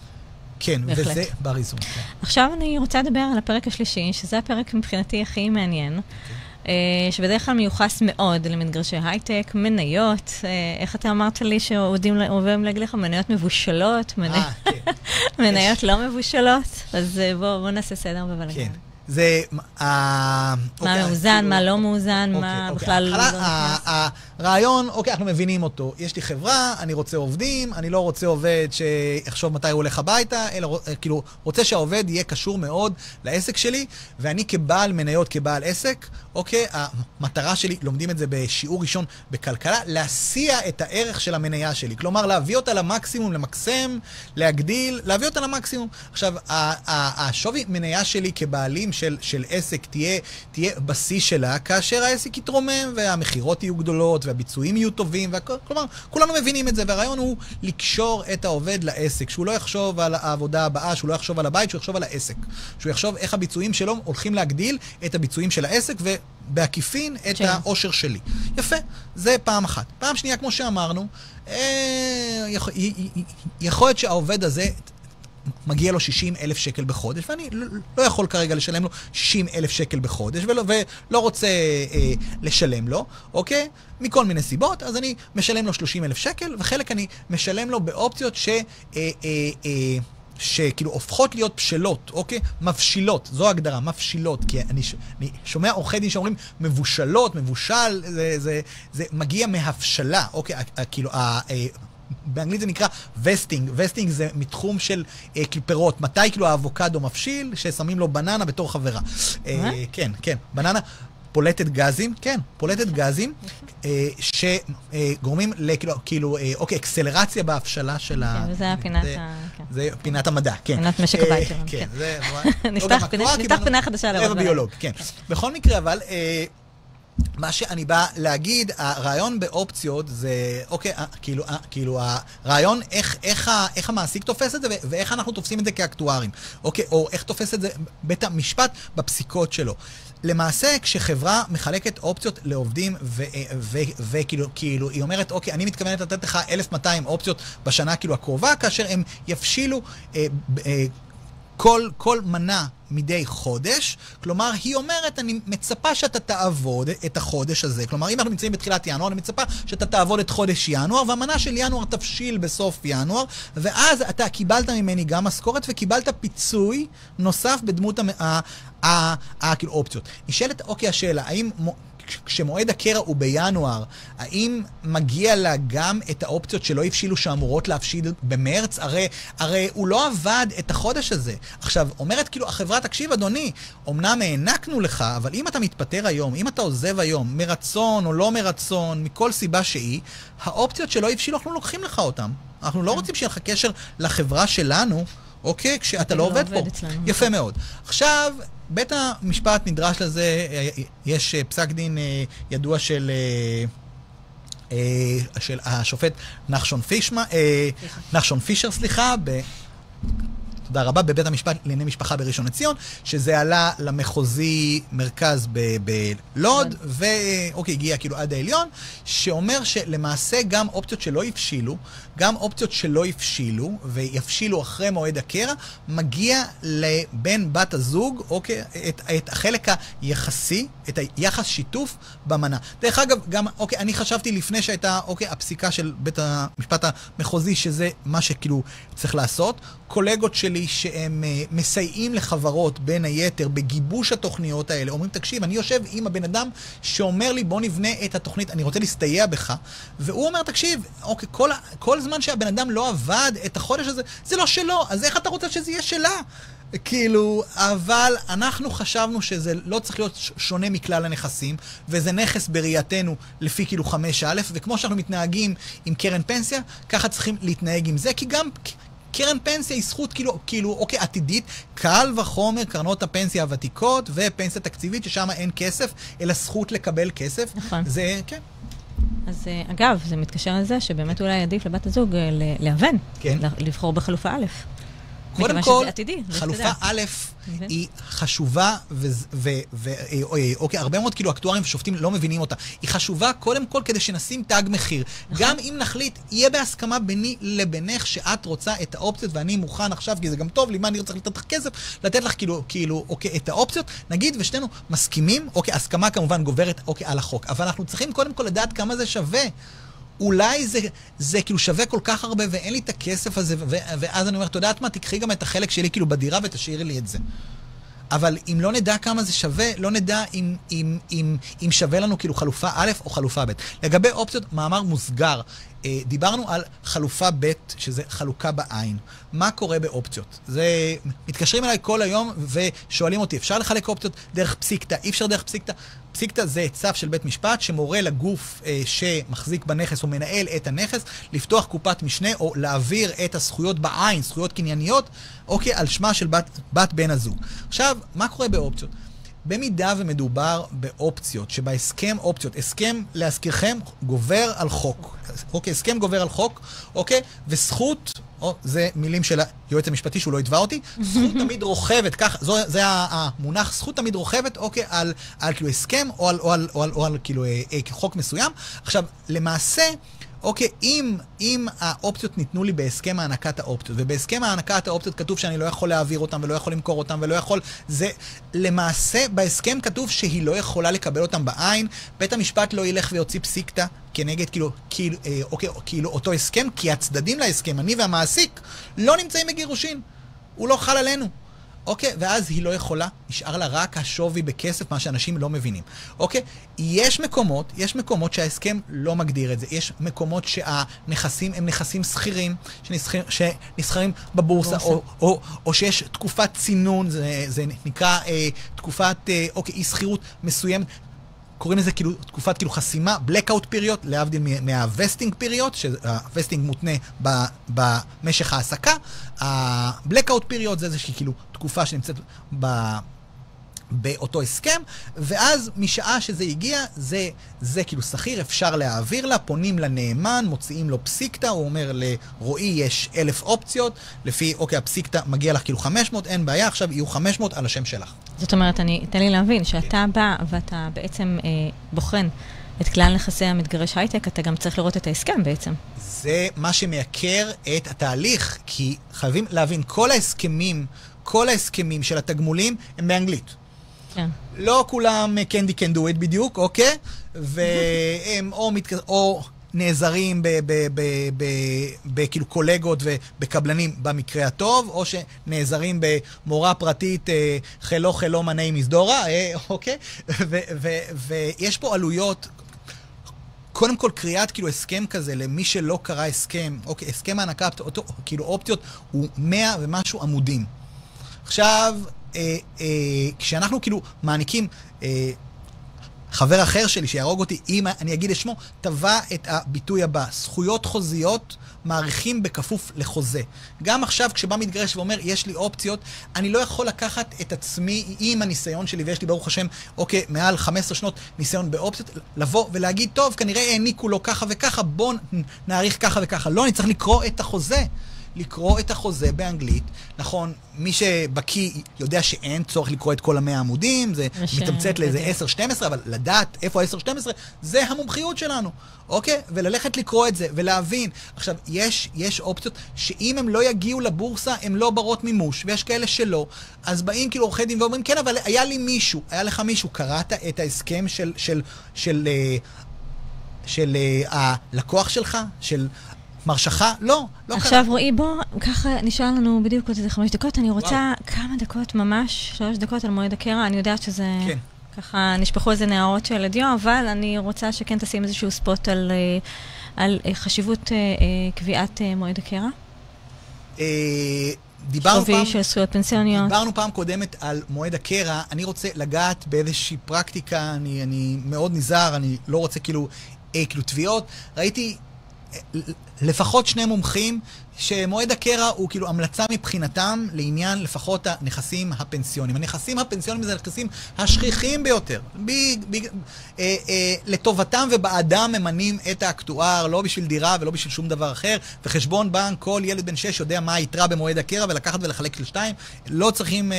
כן,
בהחלט.
וזה בריזון. כן.
עכשיו אני רוצה לדבר על הפרק השלישי, שזה הפרק מבחינתי הכי מעניין, שבדרך כלל מיוחס מאוד למתגרשי הייטק, מניות, איך אתה אמרת לי שעובדים להגיד לך, מניות מבושלות, מניות לא מבושלות, אז בואו נעשה סדר בבלגן.
כן. זה...
מה מאוזן, מה לא מאוזן, מה בכלל לא נכנס.
הרעיון, אוקיי, אנחנו מבינים אותו. יש לי חברה, אני רוצה עובדים, אני לא רוצה עובד שיחשוב מתי הוא הולך הביתה, אלא כאילו, רוצה שהעובד יהיה קשור מאוד לעסק שלי, ואני כבעל מניות, כבעל עסק, אוקיי, המטרה שלי, לומדים את זה בשיעור ראשון בכלכלה, להסיע את הערך של המניה שלי. כלומר, להביא אותה למקסימום, למקסם, להגדיל, להביא אותה למקסימום. עכשיו, השווי מניה שלי כבעלים של עסק תהיה בשיא שלה, כאשר העסק יתרומם, והמחירות יהיו גדולות, והביצועים יהיו טובים, כלומר, כולנו מבינים את זה, והרעיון הוא לקשור את העובד לעסק, שהוא לא יחשוב על העבודה הבאה, שהוא לא יחשוב על הבית, שהוא יחשוב על העסק. שהוא יחשוב איך הביצועים שלו הולכים להגדיל את הביצועים של העסק, ובעקיפין את העושר שלי. יפה, זה פעם אחת. פעם שנייה, כמו שאמרנו, יכול להיות שהעובד הזה מגיע לו 60,000 שקל בחודש, ואני לא יכול כרגע לשלם לו 60,000 שקל בחודש, ולא רוצה לשלם לו, אוקיי? מכל מיני סיבות, אז אני משלם לו 30,000 שקל, וחלק אני משלם לו באופציות שכאילו הופכות להיות בשלות, אוקיי? מבשילות, זו ההגדרה, מבשילות, כי אני שומע עורכי דין שאומרים מבושלות, מבושל, זה מגיע מהבשלה, אוקיי? כאילו, באנגלית זה נקרא וסטינג. וסטינג זה מתחום של פירות. מתי כאילו האבוקדו מבשיל, ששמים לו בננה בתור חברה. כן, כן. בננה פולטת גזים, כן, פולטת גזים, שגורמים לכאילו, אוקיי, אקסלרציה בהבשלה של ה...
כן, וזה הפינת
זה פינת המדע, כן.
פינת משק הבית שלנו.
כן, זה...
נפתח פינה חדשה לראות.
ביולוג, כן. בכל מקרה, אבל... מה שאני בא להגיד, הרעיון באופציות זה, אוקיי, כאילו הרעיון איך המעסיק תופס את זה ואיך אנחנו תופסים את זה כאקטוארים, אוקיי, או איך תופס את זה בית המשפט בפסיקות שלו. למעשה, כשחברה מחלקת אופציות לעובדים וכאילו היא אומרת, אוקיי, אני מתכוונת לתת לך 1,200 אופציות בשנה כאילו הקרובה, כאשר הם יפשילו כל מנה מדי חודש, כלומר, היא אומרת, אני מצפה שאתה תעבוד את החודש הזה, כלומר, אם אנחנו נמצאים בתחילת ינואר, אני מצפה שאתה תעבוד את חודש ינואר, והמנה של ינואר תפשיל בסוף ינואר, ואז אתה קיבלת ממני גם משכורת, וקיבלת פיצוי נוסף בדמות כאילו אופציות. נשאלת, אוקיי, השאלה, האם... כשמועד הקרע הוא בינואר, האם מגיע לה גם את האופציות שלא הפשילו שאמורות להפשיל במרץ? הרי הוא לא עבד את החודש הזה. עכשיו, אומרת כאילו החברה, תקשיב אדוני, אמנם הענקנו לך, אבל אם אתה מתפטר היום, אם אתה עוזב היום, מרצון או לא מרצון, מכל סיבה שהיא, האופציות שלא הפשילו, אנחנו לוקחים לך אותם. אנחנו לא רוצים שיהיה לך קשר לחברה שלנו, אוקיי? כשאתה לא עובד פה. יפה מאוד. עכשיו... בית המשפט נדרש לזה, יש פסק דין ידוע של השופט נחשון פישר, תודה רבה, בבית המשפט לענייני משפחה בראשון לציון, שזה עלה למחוזי מרכז בלוד, ואוקיי, הגיע כאילו עד העליון, שאומר שלמעשה גם אופציות שלא הבשילו, ויפשילו אחרי מועד הקרע, מגיע לבן בת הזוג, אוקיי, את החלק היחסי, את היחס שיתוף במנה. דרך אגב, גם, אוקיי, אני חשבתי לפני שהייתה, אוקיי, הפסיקה של בית המשפט המחוזי, שזה מה שכאילו צריך לעשות, קולגות שלי שהם מסייעים לחברות בין היתר בגיבוש התוכניות האלה, אומרים, תקשיב, אני יושב עם הבן אדם שאומר לי, בוא נבנה את התוכנית, אני רוצה להסתייע בך, והוא אומר, תקשיב, אוקיי, כל זמן שהבן אדם לא עבד את החודש הזה, זה לא שלו, אז איך אתה רוצה שזה יהיה שלה? כאילו, אבל אנחנו חשבנו שזה לא צריך להיות שונה מכלל הנכסים, וזה נכס בראייתנו לפי כאילו 5א, וכמו שאנחנו מתנהגים עם קרן פנסיה, ככה צריכים להתנהג עם זה, כי גם... קרן פנסיה היא זכות כאילו אוקיי, עתידית, קל וחומר קרנות הפנסיה הוותיקות ופנסיה תקציבית ששם אין כסף, אלא זכות לקבל כסף.
נכון.
זה, כן.
אז אגב, זה מתקשר לזה שבאמת אולי עדיף לבת הזוג להוון,
כן.
לבחור בחלופה א'.
קודם כל, חלופה א' היא חשובה, אוקיי, הרבה מאוד כאילו אקטוארים ושופטים לא מבינים אותה. היא חשובה קודם כל כדי שנשים תג מחיר. גם אם נחליט, יהיה בהסכמה ביני לבינך שאת רוצה את האופציות, ואני מוכן עכשיו, כי זה גם טוב לי, מה אני רוצה לתת לך כסף, לתת לך כאילו, אוקיי, את האופציות, נגיד, ושתינו מסכימים, אוקיי, הסכמה כמובן גוברת, אוקיי, על החוק. אבל אנחנו צריכים קודם כל לדעת כמה זה שווה. אולי זה כאילו שווה כל כך הרבה ואין לי את הכסף הזה, ואז אני אומר, אתה יודעת מה, תקחי גם את החלק שלי כאילו בדירה ותשאירי לי את זה. אבל אם לא נדע כמה זה שווה, לא נדע אם שווה לנו כאילו חלופה א' או חלופה ב'. לגבי אופציות, מאמר מוסגר, דיברנו על חלופה ב', שזה חלוקה בעין. מה קורה באופציות? מתקשרים אליי כל היום ושואלים אותי, אפשר לחלק אופציות דרך פסיקתא? אי אפשר דרך פסיקתא? פסיקתא זה צו של בית משפט שמורה לגוף שמחזיק בנכס או מנהל את הנכס, לפתוח קופת משנה או להעביר את הזכויות בעין, זכויות קנייניות, אוקיי, על שמה של בת בן הזוג. עכשיו, מה קורה באופציות? במידה ומדובר באופציות, שבהסכם אופציות, הסכם להזכירכם גובר על חוק. אוקיי, הסכם גובר על חוק, אוקיי, וזכות, זה מילים של היועץ המשפטי שהוא לא יתבע אותי, זכות תמיד רוכבת, כך, זה המונח, זכות תמיד רוכבת, אוקיי, על כאילו הסכם או על כאילו חוק מסוים. עכשיו, למעשה, אוקיי, אם האופציות ניתנו לי בהסכם הענקת האופציות, ובהסכם הענקת האופציות כתוב שאני לא יכול להעביר אותם, ולא יכול למכור אותם, ולא יכול, זה, למעשה, בהסכם כתוב שהיא לא יכולה לקבל אותם בעין, בית המשפט לא ילך ויוציא פסיקתא, כנגד כאילו אותו הסכם, כי הצדדים להסכם, אני והמעסיק, לא נמצאים בגירושין. הוא לא חל עלינו. אוקיי, ואז היא לא יכולה, נשאר לה רק השווי בכסף, מה שאנשים לא מבינים. אוקיי, יש מקומות שההסכם לא מגדיר את זה. יש מקומות שהנכסים הם נכסים סחירים, שנסחרים בבורסה, או שיש תקופת צינון, זה נקרא תקופת, אוקיי, אי סחירות מסוימת, קוראים לזה כאילו תקופת כאילו חסימה, blackout period, להבדיל מה-vesting period, שה-vesting מותנה במשך העסקה. ה-blackout period זה איזושהי כאילו תקופה שנמצאת באותו הסכם, ואז משעה שזה הגיע, זה כאילו שכיר, אפשר להעביר לה, פונים לנאמן, מוציאים לו פסיקתא, הוא אומר לרועי יש 1,000 אופציות, לפי, אוקיי, הפסיקתא מגיע לך כאילו 500, אין בעיה, עכשיו יהיו 500 על השם שלך.
זאת אומרת, תן לי להבין, שאתה בא ואתה בעצם בוחן את כלל נכסי המתגרש הייטק, אתה גם צריך לראות את ההסכם בעצם. זה
מה שמייקר את התהליך, כי חייבים להבין, כל ההסכמים של התגמולים הם באנגלית.
כן.
לא כולם can do it בדיוק, אוקיי? והם או נעזרים בכאילו קולגות ובקבלנים במקרה הטוב, או שנעזרים במורה פרטית חלו מנעי מסדורה, אוקיי? ויש פה עלויות, קודם כל קריאת כאילו הסכם כזה למי שלא קרא הסכם, אוקיי, הסכם הענקה, כאילו אופציות הוא 100 ומשהו עמודים. עכשיו, כשאנחנו כאילו מעניקים, חבר אחר שלי שיהרוג אותי, אם אני אגיד את שמו, טבע את הביטוי הבא, זכויות חוזיות מעריכים בכפוף לחוזה. גם עכשיו כשבא מתגרש ואומר, יש לי אופציות, אני לא יכול לקחת את עצמי עם הניסיון שלי, ויש לי ברוך השם, אוקיי, מעל 15 שנות ניסיון באופציות, לבוא ולהגיד, טוב, כנראה העניקו לו ככה וככה, בוא נעריך ככה וככה. לא, אני צריך לקרוא את החוזה. לקרוא את החוזה באנגלית. נכון, מי שבקיא יודע שאין צורך לקרוא את כל 100 עמודים, זה מתמצאת לאיזה 10-12, אבל לדעת איפה 10-12, זה המומחיות שלנו, אוקיי? וללכת לקרוא את זה ולהבין. עכשיו, יש אופציות שאם הם לא יגיעו לבורסה, הם לא ברות מימוש, ויש כאלה שלא. אז באים כאילו עורכי דין ואומרים, כן, אבל היה לך מישהו, קראת את ההסכם של הלקוח שלך, של מרשכה? לא קרה.
עכשיו רועי, בוא, ככה נשאר לנו בדיוק עוד איזה 5 דקות. אני רוצה כמה דקות, ממש 3 דקות על מועד הקרע. אני יודעת שזה ככה נשפכו איזה נערות של הדיו, אבל אני רוצה שכן תשים איזשהו ספוט על חשיבות קביעת מועד הקרע. שווי של זכויות פנסיוניות.
דיברנו פעם קודמת על מועד הקרע. אני רוצה לגעת באיזושהי פרקטיקה, אני מאוד נזהר, אני לא רוצה כאילו תביעות. ראיתי לפחות 2 מומחים שמועד הקרע הוא כאילו המלצה מבחינתם לעניין לפחות הנכסים הפנסיונים. הנכסים הפנסיונים זה הנכסים השכיחים ביותר. לטובתם ובעדם ממנים את האקטואר, לא בשביל דירה ולא בשביל שום דבר אחר, וחשבון בנק, כל ילד בן 6 יודע מה היתרה במועד הקרע ולקחת ולחלק לשתיים. לא צריכים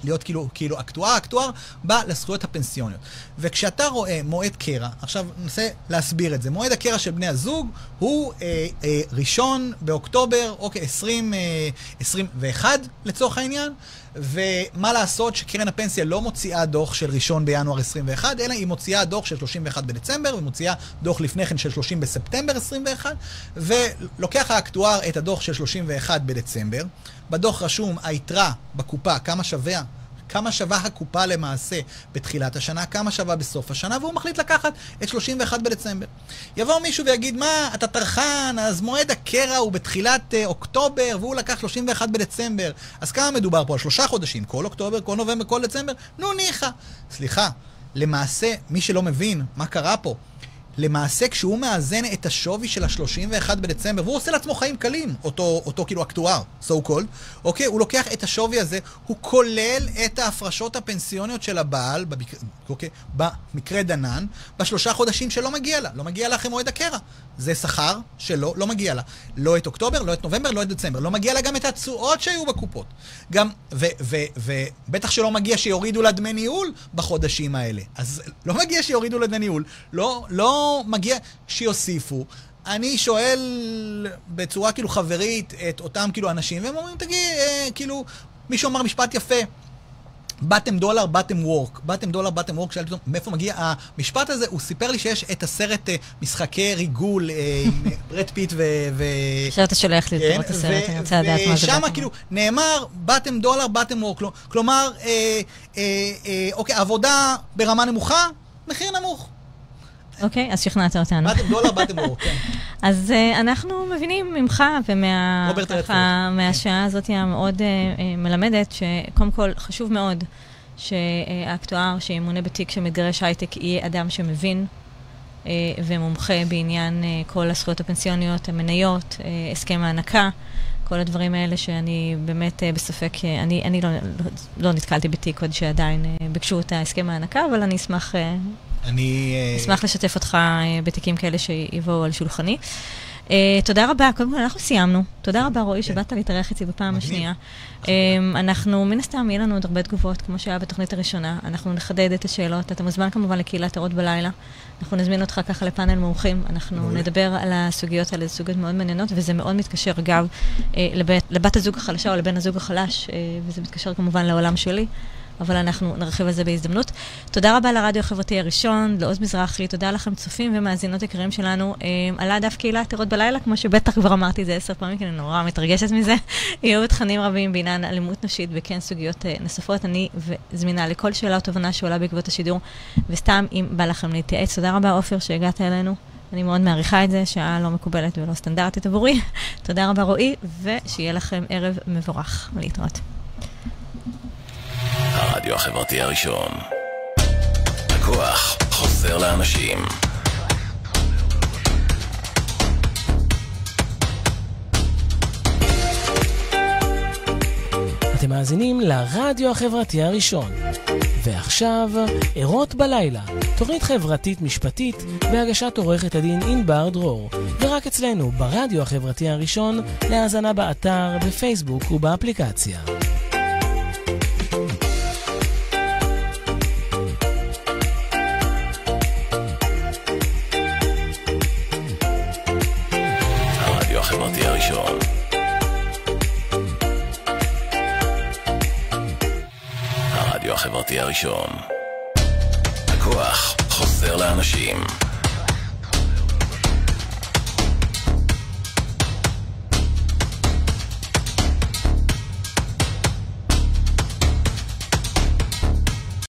להיות כאילו אקטואר. האקטואר בא לזכויות הפנסיוניות. וכשאתה רואה מועד קרע, עכשיו ננסה להסביר את זה. מועד הקרע של בני הזוג הוא ראשון באוקטובר, אוקיי, 2021 לצורך העניין, ומה לעשות שקרן הפנסיה לא מוציאה דוח של ראשון בינואר 21, אלא היא מוציאה דוח של 31 בדצמבר, ומוציאה דוח לפני כן של 30 בספטמבר 21, ולוקח האקטואר את הדוח של 31 בדצמבר, בדוח רשום היתרה בקופה, כמה שווה הקופה למעשה בתחילת השנה, כמה שווה בסוף השנה, והוא מחליט לקחת את 31 בדצמבר. יבוא מישהו ויגיד, מה, אתה טרחן, אז מועד הקרע הוא בתחילת אוקטובר, והוא לקח 31 בדצמבר. אז כמה מדובר פה? על 3 חודשים, כל אוקטובר, כל נובמבר, כל דצמבר? נו, ניחא. סליחה, למעשה, מי שלא מבין מה קרה פה, למעשה כשהוא מאזן את השווי של ה-31 בדצמבר, והוא עושה לעצמו חיים קלים, אותו כאילו אקטואר, so called, אוקיי? הוא לוקח את השווי הזה, הוא כולל את ההפרשות הפנסיוניות של הבעל, אוקיי? במקרה דנן, ב3 חודשים שלא מגיע לה, לא מגיע לה אחרי מועד הקרע. זה שכר שלא, לא מגיע לה. לא את אוקטובר, לא את נובמבר, לא את דצמבר. לא מגיע לה גם את התשואות שהיו בקופות. גם, ובטח שלא מגיע שיורידו לה דמי ניהול בחודשים האלה. אז לא מגיע שיורידו לה דמי ניהול, לא מגיע שיוסיפו. אני שואל בצורה כאילו חברית את אותם כאילו אנשים, והם אומרים, תגיד, כאילו, מישהו אמר משפט יפה, bottom dollar, bottom work. bottom dollar, bottom work, שאלתי אותו, מאיפה מגיע המשפט הזה? הוא סיפר לי שיש את הסרט משחקי ריגול עם ברד פיט
עכשיו אתה שולח לי לראות את הסרט, אני רוצה לדעת מה זה.
ושם כאילו נאמר bottom dollar, bottom work. כלומר, אוקיי, עבודה ברמה נמוכה, מחיר נמוך.
אוקיי, אז שכנעת אותנו.
bottom dollar, bottom work, כן.
אז אנחנו מבינים ממך ומהשעה הזאת המאוד מלמדת, שקודם כל חשוב מאוד שהאקטואר שימונה בתיק שמתגרש הייטק יהיה אדם שמבין ומומחה בעניין כל הזכויות הפנסיוניות, המניות, הסכם ההנקה, כל הדברים האלה שאני באמת בספק, אני לא נתקלתי בתיק עוד שעדיין ביקשו את ההסכם ההנקה, אבל אני אשמח לשתף אותך בתיקים כאלה שיבואו על שולחני. תודה רבה, קודם כל אנחנו סיימנו. תודה רבה רועי שבאת להתארח איתי בפעם השנייה. אנחנו מן הסתם יהיה לנו עוד הרבה תגובות כמו שהיה בתוכנית הראשונה. אנחנו נחדד את השאלות. אתה מוזמן כמובן לקהילת ערות בלילה. אנחנו נזמין אותך ככה לפאנל מומחים. אנחנו נדבר על הסוגיות האלה, סוגיות מאוד מעניינות, וזה מאוד מתקשר אגב לבת הזוג החלשה או לבן הזוג החלש, וזה מתקשר כמובן לעולם שלי. אבל אנחנו נרחיב על זה בהזדמנות. תודה רבה לרדיו החברתי הראשון, לעוז מזרחי, תודה לכם צופים ומאזינות יקרים שלנו. עלה דף קהילת ערות בלילה, כמו שבטח כבר אמרתי זה 10 פעמים, כי אני נורא מתרגשת מזה. יהיו תכנים רבים בעניין אלימות נשית וכן סוגיות נוספות. אני זמינה לכל שאלה או תובנה שעולה בעקבות השידור, וסתם אם בא לכם להתייעץ. תודה רבה עופר שהגעת אלינו. אני מאוד מעריכה את זה, שעה לא מקובלת ולא סטנדרטית עבורי. תודה רבה רועי, ושיהיה לכם ערב מבורך. להתראות.
הרדיו החברתי הראשון. הכוח חוזר לאנשים.
אתם מאזינים לרדיו החברתי הראשון. ועכשיו, ערות בלילה, תוכנית חברתית משפטית בהגשת עורכת הדין ענבר דרור. ורק אצלנו ברדיו החברתי הראשון, להאזנה באתר, בפייסבוק ובאפליקציה.
החברתי הראשון. הרדיו החברתי הראשון. הכוח חוזר לאנשים.